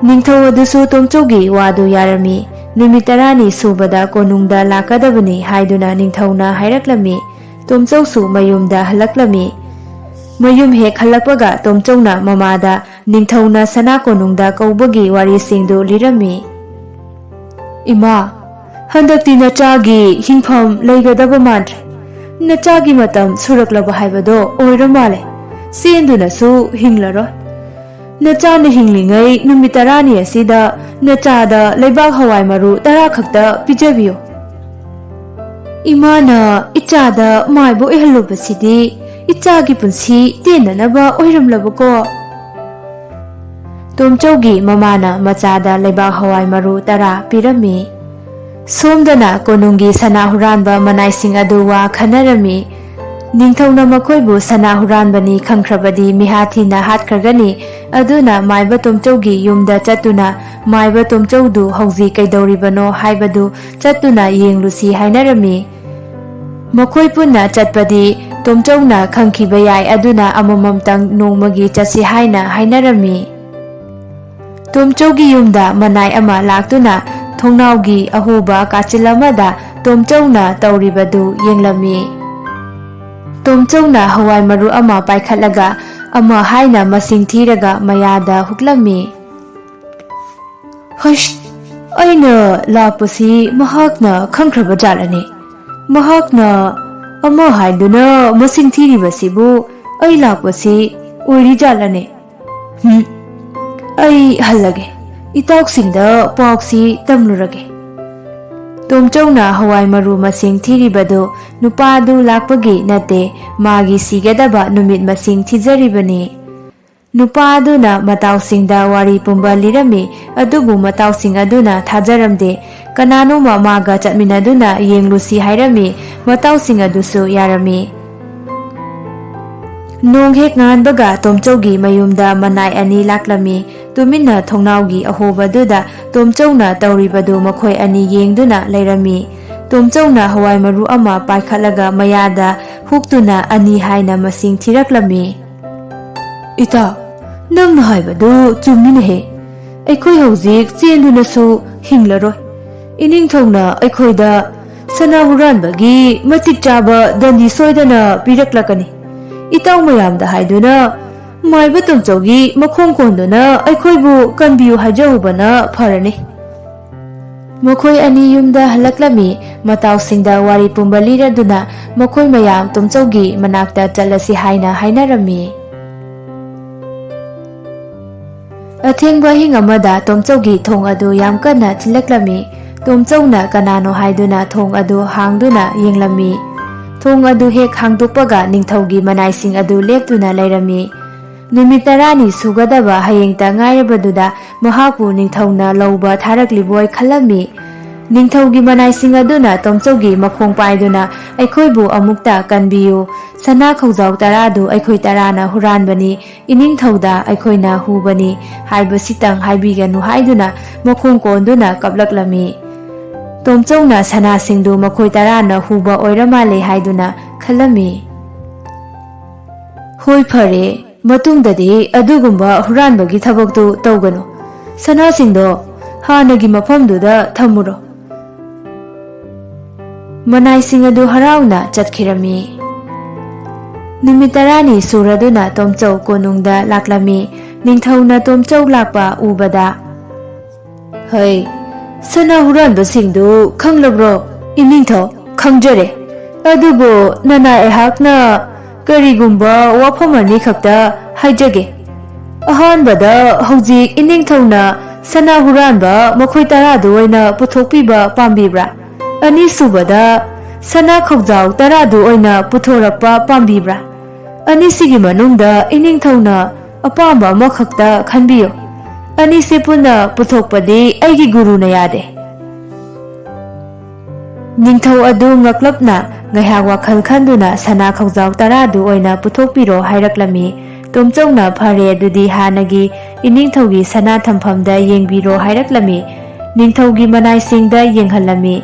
ꯅꯤꯡꯊꯧ ꯑꯗꯨꯁꯨ ꯇꯣꯝꯆꯧꯒꯤ ꯋꯥꯗꯨ ꯌꯥꯔꯝꯃꯤ꯫ ꯅꯨꯃꯤꯠ 10ꯅꯤ ꯁꯨꯕꯗ ꯀꯣꯅꯨꯡꯗ ꯂꯥꯛꯀꯗꯕꯅꯤ ꯍꯥꯏꯗꯨꯅ ꯅꯤꯡꯊꯧꯅ ꯍꯥꯏꯔꯛꯂꯝꯃꯤ꯫ ꯇꯣꯝꯆꯧꯁꯨ ꯃꯌꯨꯝꯗ ꯍꯜꯂꯛꯂꯝꯃꯤ꯫ ꯃꯌꯨꯝ ꯍꯦꯛ ꯍꯜꯂꯛꯄꯒ ꯇꯣꯝꯆꯧꯅ ꯃꯃꯥꯗ ꯅꯤꯡꯊꯧꯅ ꯁꯅꯥꯀꯣꯅꯨꯡꯗ ꯀꯧꯕꯒꯤ ꯋꯥꯔꯤꯁꯤꯡꯗꯨ ꯂꯤꯔꯝꯃꯤ꯫ ꯏꯃꯥ, ꯍꯟꯗꯛꯇꯤ ꯅꯆꯥꯒꯤ ꯍꯤꯡꯐꯝ ꯂꯩꯒꯗꯕ ꯃꯥꯟꯗ꯭ꯔꯦ꯫ ꯅꯆꯥꯒꯤ ꯃꯇꯝ ꯁꯨꯔꯛꯂꯕ ꯍꯥꯏꯕꯗꯣ ꯑꯣꯏꯔ ꯃꯥꯜꯂꯦ꯫ ꯆꯦꯟꯗꯨꯅꯁꯨ ꯍꯤꯡꯂꯔꯣꯏ꯫ ꯅꯆꯥꯅ ꯍꯤꯡꯂꯤꯉꯩ ꯅꯨꯃꯤꯠ 10ꯅꯤ ꯑꯁꯤꯗ ꯅꯆꯥꯗ ꯂꯩꯕꯥꯛ ꯍꯋꯥꯏ ꯃꯔꯨ 10 ꯈꯛꯇ ꯄꯤꯖꯕꯤꯌꯨ꯫ ꯏꯃꯥꯅ ꯏꯆꯥꯗ ꯃꯥꯏꯕ ꯑꯣꯏꯍꯜꯂꯨꯕꯁꯤꯗꯤ ꯏꯆꯥꯒꯤ ꯄꯨꯟꯁꯤ ꯇꯦꯟꯅꯅꯕ ꯑꯣꯏꯔꯝꯂꯕꯀꯣ꯫ ꯇꯣꯝꯆꯧꯒꯤ ꯃꯃꯥꯅ ꯃꯆꯥꯗ ꯂꯩꯕꯥꯛ ꯍꯋꯥꯏ ꯃꯔꯨ 10 ꯄꯤꯔꯝꯃꯤ꯫ ꯁꯣꯝꯗꯅ ꯀꯣꯅꯨꯡꯒꯤ ꯁꯅꯥ ꯍꯨꯔꯥꯟꯕ ꯃꯅꯥꯏꯁꯤꯡ ꯑꯗꯨ ꯋꯥ ꯈꯟꯅꯔꯝꯃꯤ꯫ ꯅꯤꯡꯊꯧꯅ ꯃꯈꯣꯏꯕꯨ ꯁꯅꯥ ꯍꯨꯔꯥꯟꯕꯅꯤ ꯈꯪꯈ꯭ꯔꯕꯗꯤ ꯃꯤꯍꯥꯊꯤꯅ ꯍꯥꯠꯈ꯭ꯔꯒꯅꯤ꯫ ꯑꯗꯨꯅ ꯃꯥꯏꯕ ꯇꯣꯝꯆꯧꯒꯤ ꯌꯨꯝꯗ ꯆꯠꯇꯨꯅ ꯃꯥꯏꯕ ꯇꯣꯝꯆꯧꯗꯨ ꯍꯧꯖꯤꯛ ꯀꯩꯗꯧꯔꯤꯕꯅꯣ ꯍꯥꯏꯕꯗꯨ ꯆꯠꯇꯨꯅ ꯌꯦꯡꯂꯨꯁꯤ ꯍꯥꯏꯅꯔꯝꯃꯤ꯫ ꯃꯈꯣꯏ ꯄꯨꯟꯅ ꯆꯠꯄꯗꯤ ꯇꯣꯝꯆꯧꯅ ꯈꯪꯈꯤꯕ ꯌꯥꯏ, ꯑꯗꯨꯅ ꯑꯃꯃꯝꯇꯪ ꯅꯣꯡꯃꯒꯤ ꯆꯠꯁꯤ ꯍꯥꯏꯅ ꯍꯥꯏꯅꯔꯝꯃꯤ꯫ ꯇꯣꯝꯆꯧꯒꯤ ꯌꯨꯝꯗ ꯃꯅꯥꯏ ꯑꯃ ꯂꯥꯛꯇꯨꯅ ꯊꯣꯡꯅꯥꯎꯒꯤ ꯑꯍꯣꯕ ꯀꯥꯆꯤꯜ ꯑꯃꯗ ꯇꯣꯝꯆꯧꯅ ꯇꯧꯔꯤꯕꯗꯨ ꯌꯦꯡꯂꯝꯃꯤ꯫ ꯇꯣꯝꯆꯧꯅ ꯍꯋꯥꯏ ꯃꯔꯨ ꯑꯃ ꯄꯥꯏꯈꯠꯂꯒ ꯑꯃ ꯍꯥꯏꯅ ꯃꯁꯤꯡ ꯊꯤꯔꯒ ꯃꯌꯥꯗ ꯍꯨꯛꯂꯝꯃꯤ꯫ ꯍꯩꯁ, ꯑꯩꯅ ꯂꯥꯛꯄꯁꯤ ꯃꯍꯥꯛꯅ ꯈꯪꯈ꯭ꯔꯕ ꯖꯥꯠꯂꯅꯦ꯫ ꯃꯍꯥꯛꯅ ꯑꯃ ꯍꯥꯏꯗꯨꯅ ꯃꯁꯤꯡ ꯊꯤꯔꯤꯕꯁꯤꯕꯨ ꯑꯩ ꯂꯥꯛꯄꯁꯤ ꯑꯣꯏꯔꯤ ꯖꯥꯠꯂꯅꯦ꯫ ꯑꯩ ꯍꯜꯂꯒꯦ, ꯏꯇꯥꯎꯁꯤꯡꯗ ꯄꯥꯎꯁꯤ ꯇꯝꯂꯨꯔꯒꯦ꯫ ꯇꯣꯝꯆꯧꯅ ꯍꯋꯥꯏ ꯃꯔꯨ ꯃꯁꯤꯡ ꯊꯤꯔꯤꯕꯗꯨ ꯅꯨꯄꯥꯗꯨ ꯂꯥꯛꯄꯒꯤ ꯅꯠꯇꯦ, ꯃꯥꯒꯤ ꯁꯤꯒꯗꯕ ꯅꯨꯃꯤꯠ ꯃꯁꯤꯡ ꯊꯤꯖꯔꯤꯕꯅꯤ꯫ ꯅꯨꯄꯥ ꯑꯗꯨꯅ ꯃꯇꯥꯎꯁꯤꯡꯗ ꯋꯥꯔꯤ ꯄꯨꯝꯕ ꯂꯤꯔꯝꯃꯤ, ꯑꯗꯨꯕꯨ ꯃꯇꯥꯎꯁꯤꯡ ꯑꯗꯨꯅ ꯊꯥꯖꯔꯝꯗꯦ꯫ ꯀꯅꯥꯅꯣꯃ ꯃꯥꯒ ꯆꯠꯃꯤꯟꯅꯗꯨꯅ ꯌꯦꯡꯂꯨꯁꯤ ꯍꯥꯏꯔꯝꯃꯤ꯫ ꯃꯇꯥꯎꯁꯤꯡ ꯑꯗꯨꯁꯨ ꯌꯥꯔꯝꯃꯤ꯫ ꯅꯣꯡ ꯍꯦꯛ ꯉꯥꯟꯕꯒ ꯇꯣꯝꯆꯧꯒꯤ ꯃꯌꯨꯝꯗ ꯃꯅꯥꯏ 2 ꯂꯥꯛꯂꯝꯃꯤ꯫ ꯇꯨꯃꯤꯟꯅ ꯊꯣꯡꯅꯥꯎꯒꯤ ꯑꯍꯣꯕꯗꯨꯗ ꯇꯣꯝꯆꯧꯅ ꯇꯧꯔꯤꯕꯗꯨ ꯃꯈꯣꯏ 2 ꯌꯦꯡꯗꯨꯅ ꯂꯩꯔꯝꯃꯤ꯫ ꯇꯣꯝꯆꯧꯅ ꯍꯋꯥꯏ ꯃꯔꯨ ꯑꯃ ꯄꯥꯏꯈꯠꯂꯒ ꯃꯌꯥꯗ ꯍꯨꯛꯇꯨꯅ 2 ꯍꯥꯏꯅ ꯃꯁꯤꯡ ꯊꯤꯔꯛꯂꯝꯃꯤ꯫ ꯏꯇꯥꯎ, ꯅꯪꯅ ꯍꯥꯏꯕꯗꯨ ꯆꯨꯝꯃꯤꯅꯦꯍꯦ꯫ ꯑꯩꯈꯣꯏ ꯍꯧꯖꯤꯛ ꯆꯦꯟꯗꯨꯅꯁꯨ ꯍꯤꯡꯂꯔꯣꯏ꯫ ꯏꯅꯤꯡꯊꯧꯅ ꯑꯩꯈꯣꯏꯗ ꯁꯅꯥ ꯍꯨꯔꯥꯟꯕꯒꯤ ꯃꯇꯤꯛ ꯆꯥꯕ ꯗꯟꯗꯤ ꯁꯣꯏꯗꯅ ꯄꯤꯔꯛꯂꯛꯀꯅꯤ꯫ ꯏꯇꯥꯎ ꯃꯌꯥꯝꯗ ꯍꯥꯏꯗꯨꯅ ꯃꯥꯏꯕ ꯇꯣꯝꯆꯧꯒꯤ ꯃꯈꯣꯡ ꯀꯣꯟꯗꯨꯅ ꯑꯩꯈꯣꯏꯕꯨ ꯀꯟꯕꯤꯌꯨ ꯍꯥꯏꯖꯍꯧꯕꯅ ꯐꯔꯅꯤ꯫ ꯃꯈꯣꯏ ꯑꯅꯤ ꯌꯨꯝꯗ ꯍꯜꯂꯛꯂꯝꯃꯤ꯫ ꯃꯇꯥꯎꯁꯤꯡꯗ ꯋꯥꯔꯤ ꯄꯨꯝꯕ ꯂꯤꯔꯗꯨꯅ ꯃꯈꯣꯏ ꯃꯌꯥꯝ ꯇꯣꯝꯆꯧꯒꯤ ꯃꯅꯥꯛꯇ ꯆꯠꯂꯁꯤ ꯍꯥꯏꯅ ꯍꯥꯏꯅꯔꯝꯃꯤ꯫ ꯑꯊꯦꯡꯕ ꯑꯍꯤꯡ ꯑꯃꯗ ꯇꯣꯝꯆꯧꯒꯤ ꯊꯣꯡ ꯑꯗꯨ ꯌꯥꯝ ꯀꯟꯅ ꯊꯤꯜꯂꯛꯂꯝꯃꯤ꯫ ꯇꯣꯝꯆꯧꯅ ꯀꯅꯥꯅꯣ ꯍꯥꯏꯗꯨꯅ ꯊꯣꯡ ꯑꯗꯨ ꯍꯥꯡꯗꯨꯅ ꯌꯦꯡꯂꯝꯃꯤ꯫ ꯊꯣꯡ ꯑꯗꯨ ꯍꯦꯛ ꯍꯥꯡꯗꯣꯛꯄꯒ ꯅꯤꯡꯊꯧꯒꯤ ꯃꯅꯥꯏꯁꯤꯡ ꯑꯗꯨ ꯂꯦꯞꯇꯨꯅ ꯂꯩꯔꯝꯃꯤ꯫ ꯅꯨꯃꯤꯠ 10ꯅꯤ ꯁꯨꯒꯗꯕ ꯍꯌꯦꯡꯇ ꯉꯥꯏꯔꯕꯗꯨꯗ ꯃꯍꯥꯛꯄꯨ ꯅꯤꯡꯊꯧꯅ ꯂꯧꯕ ꯊꯥꯔꯛꯂꯤꯕꯣꯏ ꯈꯜꯂꯝꯃꯤ꯫ ꯅꯤꯡꯊꯧꯒꯤ ꯃꯅꯥꯏꯁꯤꯡ ꯑꯗꯨꯅ ꯇꯣꯝꯆꯧꯒꯤ ꯃꯈꯣꯡ ꯄꯥꯏꯗꯨꯅ "ꯑꯩꯈꯣꯏꯕꯨ ꯑꯃꯨꯛꯇ ꯀꯟꯕꯤꯌꯨ, ꯁꯅꯥ ꯈꯧꯖꯥꯎ 10ꯗꯨ ꯑꯩꯈꯣꯏ 10ꯅ ꯍꯨꯔꯥꯟꯕꯅꯤ, ꯏꯅꯤꯡꯊꯧꯗ ꯑꯩꯈꯣꯏꯅ ꯍꯨꯕꯅꯤ ꯍꯥꯏꯕꯁꯤꯇꯪ ꯍꯥꯏꯕꯤꯒꯅꯨ" ꯍꯥꯏꯗꯨꯅ ꯃꯈꯣꯡ ꯀꯣꯟꯗꯨꯅ ꯀꯞꯂꯛꯂꯝꯃꯤ꯫ ꯇꯣꯝꯆꯧꯅ ꯁꯅꯥꯁꯤꯡꯗꯨ ꯃꯈꯣꯏ 10ꯅ ꯍꯨꯕ ꯑꯣꯏꯔ ꯃꯥꯜꯂꯦ ꯍꯥꯏꯗꯨꯅ ꯈꯜꯂꯝꯃꯤ꯫ "ꯍꯣꯏ ꯐꯔꯦ, ꯃꯇꯨꯡꯗꯗꯤ ꯑꯗꯨꯒꯨꯝꯕ ꯍꯨꯔꯥꯟꯕꯒꯤ ꯊꯕꯛꯇꯨ ꯇꯧꯒꯅꯨ꯫ ꯁꯅꯥꯁꯤꯡꯗꯣ ꯍꯥꯟꯅꯒꯤ ꯃꯐꯝꯗꯨꯗ ꯊꯝꯃꯨꯔꯣ꯫" ꯃꯅꯥꯏꯁꯤꯡ ꯑꯗꯨ ꯍꯔꯥꯎꯅ ꯆꯠꯈꯤꯔꯝꯃꯤ꯫ ꯅꯨꯃꯤꯠ 10ꯅꯤ ꯁꯨꯔꯗꯨꯅ ꯇꯣꯝꯆꯧ ꯀꯣꯅꯨꯡꯗ ꯂꯥꯛꯂꯝꯃꯤ꯫ ꯅꯤꯡꯊꯧꯅ ꯇꯣꯝꯆꯧ ꯂꯥꯛꯄ ꯎꯕꯗ "ꯍꯩ, ꯁꯅꯥ ꯍꯨꯔꯥꯟꯕꯁꯤꯡꯗꯨ ꯈꯪꯂꯕ꯭ꯔꯣ?" "ꯏꯅꯤꯡꯊꯧ, ꯈꯪꯖꯔꯦ꯫ ꯑꯗꯨꯕꯨ ꯅꯅꯥꯏ ꯑꯩꯍꯥꯛꯅ ꯀꯔꯤꯒꯨꯝꯕ ꯋꯥꯐꯝ ꯑꯅꯤ ꯈꯛꯇ ꯍꯥꯏꯖꯒꯦ꯫ ꯑꯍꯥꯟꯕꯗ, ꯍꯧꯖꯤꯛ ꯏꯅꯤꯡꯊꯧꯅ ꯁꯅꯥ ꯍꯨꯔꯥꯟꯕ ꯃꯈꯣꯏ 10ꯗꯨ ꯑꯣꯏꯅ ꯄꯨꯊꯣꯛꯄꯤꯕ ꯄꯥꯝꯕꯤꯕ꯭ꯔꯥ? ꯑꯅꯤꯁꯨꯕꯗ, ꯁꯅꯥ ꯈꯧꯖꯥꯎ 10ꯗꯨ ꯑꯣꯏꯅ ꯄꯨꯊꯣꯔꯛꯄ ꯄꯥꯝꯕꯤꯕ꯭ꯔꯥ? ꯑꯅꯤꯁꯤꯒꯤ ꯃꯅꯨꯡꯗ ꯏꯅꯤꯡꯊꯧꯅ ꯑꯄꯥꯝꯕ ꯑꯃꯈꯛꯇ ꯈꯟꯕꯤꯌꯨ꯫ ꯑꯅꯤꯁꯤ ꯄꯨꯟꯅ ꯄꯨꯊꯣꯛꯄꯗꯤ ꯑꯩꯒꯤ ꯒꯨꯔꯨꯅ ꯌꯥꯗꯦ." ꯅꯤꯡꯊꯧ ꯑꯗꯨ ꯉꯛꯂꯞꯅ ꯉꯥꯏꯍꯥꯛ ꯋꯥꯈꯜ ꯈꯟꯗꯨꯅ ꯁꯅꯥ ꯈꯧꯖꯥꯎ 10ꯗꯨ ꯑꯣꯏꯅ ꯄꯨꯊꯣꯛꯄꯤꯔꯣ ꯍꯥꯏꯔꯛꯂꯝꯃꯤ꯫ ꯇꯣꯝꯆꯧꯅ "ꯐꯔꯦ, ꯑꯗꯨꯗꯤ ꯍꯥꯟꯅꯒꯤ ꯏꯅꯤꯡꯊꯧꯒꯤ ꯁꯅꯥ ꯊꯝꯐꯝꯗ ꯌꯦꯡꯕꯤꯔꯣ" ꯍꯥꯏꯔꯛꯂꯝꯃꯤ꯫ ꯅꯤꯡꯊꯧꯒꯤ ꯃꯅꯥꯏꯁꯤꯡꯗ ꯌꯦꯡꯍꯜꯂꯝꯃꯤ꯫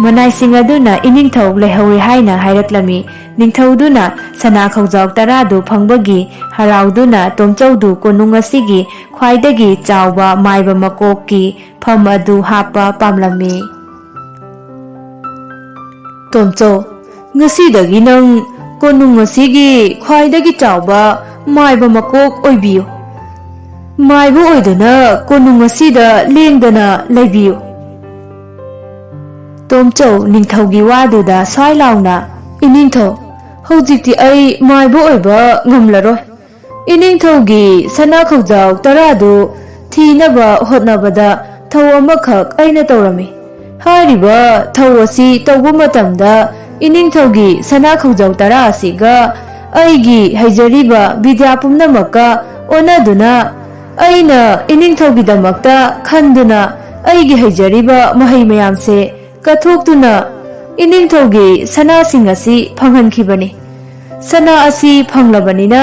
ꯃꯅꯥꯏꯁꯤꯡ ꯑꯗꯨꯅ ꯏꯅꯤꯡꯊꯧ ꯂꯩꯍꯧꯔꯦ ꯍꯥꯏꯅ ꯍꯥꯏꯔꯛꯂꯝꯃꯤ꯫ ꯅꯤꯡꯊꯧꯗꯨꯅ ꯁꯅꯥ ꯈꯧꯖꯥꯎ 10ꯗꯨ ꯐꯪꯕꯒꯤ ꯍꯔꯥꯎꯗꯨꯅ ꯇꯣꯝꯆꯧꯗꯨ ꯀꯣꯅꯨꯡ ꯑꯁꯤꯒꯤ ꯈ꯭ꯋꯥꯏꯗꯒꯤ ꯆꯥꯎꯕ ꯃꯥꯏꯕ ꯃꯀꯣꯛꯀꯤ ꯐꯝ ꯑꯗꯨ ꯍꯥꯞꯄ ꯄꯥꯝꯂꯝꯃꯤ꯫ "ꯇꯣꯝꯆꯧ, ꯉꯁꯤꯗꯒꯤ ꯅꯪ ꯀꯣꯅꯨꯡ ꯑꯁꯤꯒꯤ ꯈ꯭ꯋꯥꯏꯗꯒꯤ ꯆꯥꯎꯕ ꯃꯥꯏꯕ ꯃꯀꯣꯛ ꯑꯣꯏꯕꯤꯌꯨ꯫ ꯃꯥꯏꯕ ꯑꯣꯏꯗꯨꯅ ꯀꯣꯅꯨꯡ ꯑꯁꯤꯗ ꯂꯦꯡꯗꯅ ꯂꯩꯕꯤꯌꯨ꯫" ꯇꯣꯝꯆꯧ ꯅꯤꯡꯊꯧꯒꯤ ꯋꯥꯗꯨꯗ ꯁ꯭ꯋꯥꯏ ꯂꯥꯎꯅ "ꯏꯅꯤꯡꯊꯧ, ꯍꯧꯖꯤꯛꯇꯤ ꯑꯩ ꯃꯥꯏꯕ ꯑꯣꯏꯕ ꯉꯝꯂꯔꯣꯏ꯫ ꯏꯅꯤꯡꯊꯧꯒꯤ ꯁꯅꯥ ꯈꯧꯖꯥꯎ 10ꯗꯨ ꯊꯤꯅꯕ ꯍꯣꯠꯅꯕꯗ ꯊꯧ ꯑꯃꯈꯛ ꯑꯩꯅ ꯇꯧꯔꯝꯃꯤ꯫ ꯍꯥꯏꯔꯤꯕ ꯊꯧ ꯑꯁꯤ ꯇꯧꯕ ꯃꯇꯝꯗ ꯏꯅꯤꯡꯊꯧꯒꯤ ꯁꯅꯥ ꯈꯧꯖꯥꯎ 10 ꯑꯁꯤꯒ ꯑꯩꯒꯤ ꯍꯩꯖꯔꯤꯕ ꯕꯤꯗ꯭ꯌꯥ ꯄꯨꯝꯅꯃꯛꯀ ꯑꯣꯟꯅꯗꯨꯅ ꯑꯩꯅ ꯏꯅꯤꯡꯊꯧꯒꯤꯗꯃꯛꯇ ꯈꯟꯗꯨꯅ ꯑꯩꯒꯤ ꯍꯩꯖꯔꯤꯕ ꯃꯍꯩ ꯃꯌꯥꯝꯁꯦ ꯀꯠꯊꯣꯛꯇꯨꯅ ꯏꯅꯤꯡꯊꯧꯒꯤ ꯁꯅꯥꯁꯤꯡ ꯑꯁꯤ ꯐꯪꯍꯟꯈꯤꯕꯅꯤ꯫ ꯁꯅꯥ ꯑꯁꯤ ꯐꯪꯂꯕꯅꯤꯅ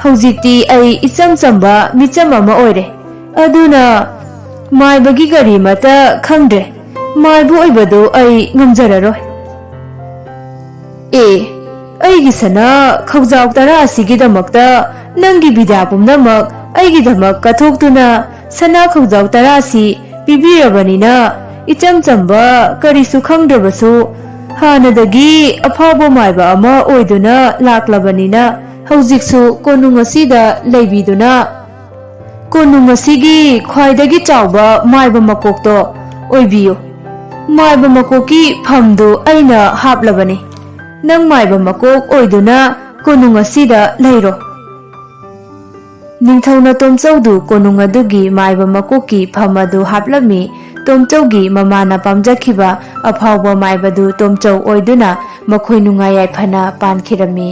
ꯍꯧꯖꯤꯛꯇꯤ ꯑꯩ ꯏꯆꯝ ꯆꯝꯕ ꯃꯤꯆꯝ ꯑꯃ ꯑꯣꯏꯔꯦ꯫ ꯑꯗꯨꯅ ꯃꯥꯏꯕꯒꯤ ꯀꯔꯤꯃꯠꯇ ꯈꯪꯗ꯭ꯔꯦ꯫ ꯃꯥꯏꯕ ꯑꯣꯏꯕꯗꯨ ꯑꯩ ꯉꯝꯖꯔꯔꯣꯏ꯫ "ꯑꯦ, ꯑꯩꯒꯤ ꯁꯅꯥ ꯈꯧꯖꯥꯎ 10 ꯑꯁꯤꯒꯤꯗꯃꯛꯇ ꯅꯪꯒꯤ ꯕꯤꯗ꯭ꯌꯥ ꯄꯨꯝꯅꯃꯛ ꯑꯩꯒꯤꯗꯃꯛ ꯀꯠꯊꯣꯛꯇꯨꯅ ꯁꯅꯥ ꯈꯧꯖꯥꯎ 10 ꯑꯁꯤ ꯄꯤꯕꯤꯔꯕꯅꯤꯅ ꯏꯆꯝ ꯆꯝꯕ ꯀꯔꯤꯁꯨ ꯈꯪꯗ꯭ꯔꯕꯁꯨ ꯍꯥꯟꯅꯗꯒꯤ ꯑꯐꯥꯎꯕ ꯃꯥꯏꯕ ꯑꯃ ꯑꯣꯏꯗꯨꯅ ꯂꯥꯛꯂꯕꯅꯤꯅ ꯍꯧꯖꯤꯛꯁꯨ ꯀꯣꯅꯨꯡ ꯑꯁꯤꯗ ꯂꯩꯕꯤꯗꯨꯅ ꯀꯣꯅꯨꯡ ꯑꯁꯤꯒꯤ ꯈ꯭ꯋꯥꯏꯗꯒꯤ ꯆꯥꯎꯕ ꯃꯥꯏꯕ ꯃꯀꯣꯛꯇꯣ ꯑꯣꯏꯕꯤꯌꯨ꯫ ꯃꯥꯏꯕ ꯃꯀꯣꯛꯀꯤ ꯐꯝꯗꯨ ꯑꯩꯅ ꯍꯥꯞꯂꯕꯅꯤ꯫ ꯅꯪ ꯃꯥꯏꯕ ꯃꯀꯣꯛ ꯑꯣꯏꯗꯨꯅ ꯀꯣꯅꯨꯡ ꯑꯁꯤꯗ ꯂꯩꯔꯣ." ꯅꯤꯡꯊꯧꯅ ꯇꯣꯝꯆꯧꯗꯨ ꯀꯣꯅꯨꯡ ꯑꯗꯨꯒꯤ ꯃꯥꯏꯕ ꯃꯀꯣꯛꯀꯤ ꯐꯝ ꯑꯗꯨ ꯍꯥꯞꯂꯝꯃꯤ꯫ ꯇꯣꯝꯆꯧꯒꯤ ꯃꯃꯥꯅ ꯄꯥꯝꯖꯈꯤꯕ ꯑꯐꯥꯎꯕ ꯃꯥꯏꯕꯗꯨ ꯇꯣꯝꯆꯧ ꯑꯣꯏꯗꯨꯅ ꯃꯈꯣꯏ ꯅꯨꯡꯉꯥꯏ ꯌꯥꯏꯐꯅ ꯄꯥꯟꯈꯤꯔꯝꯃꯤ꯫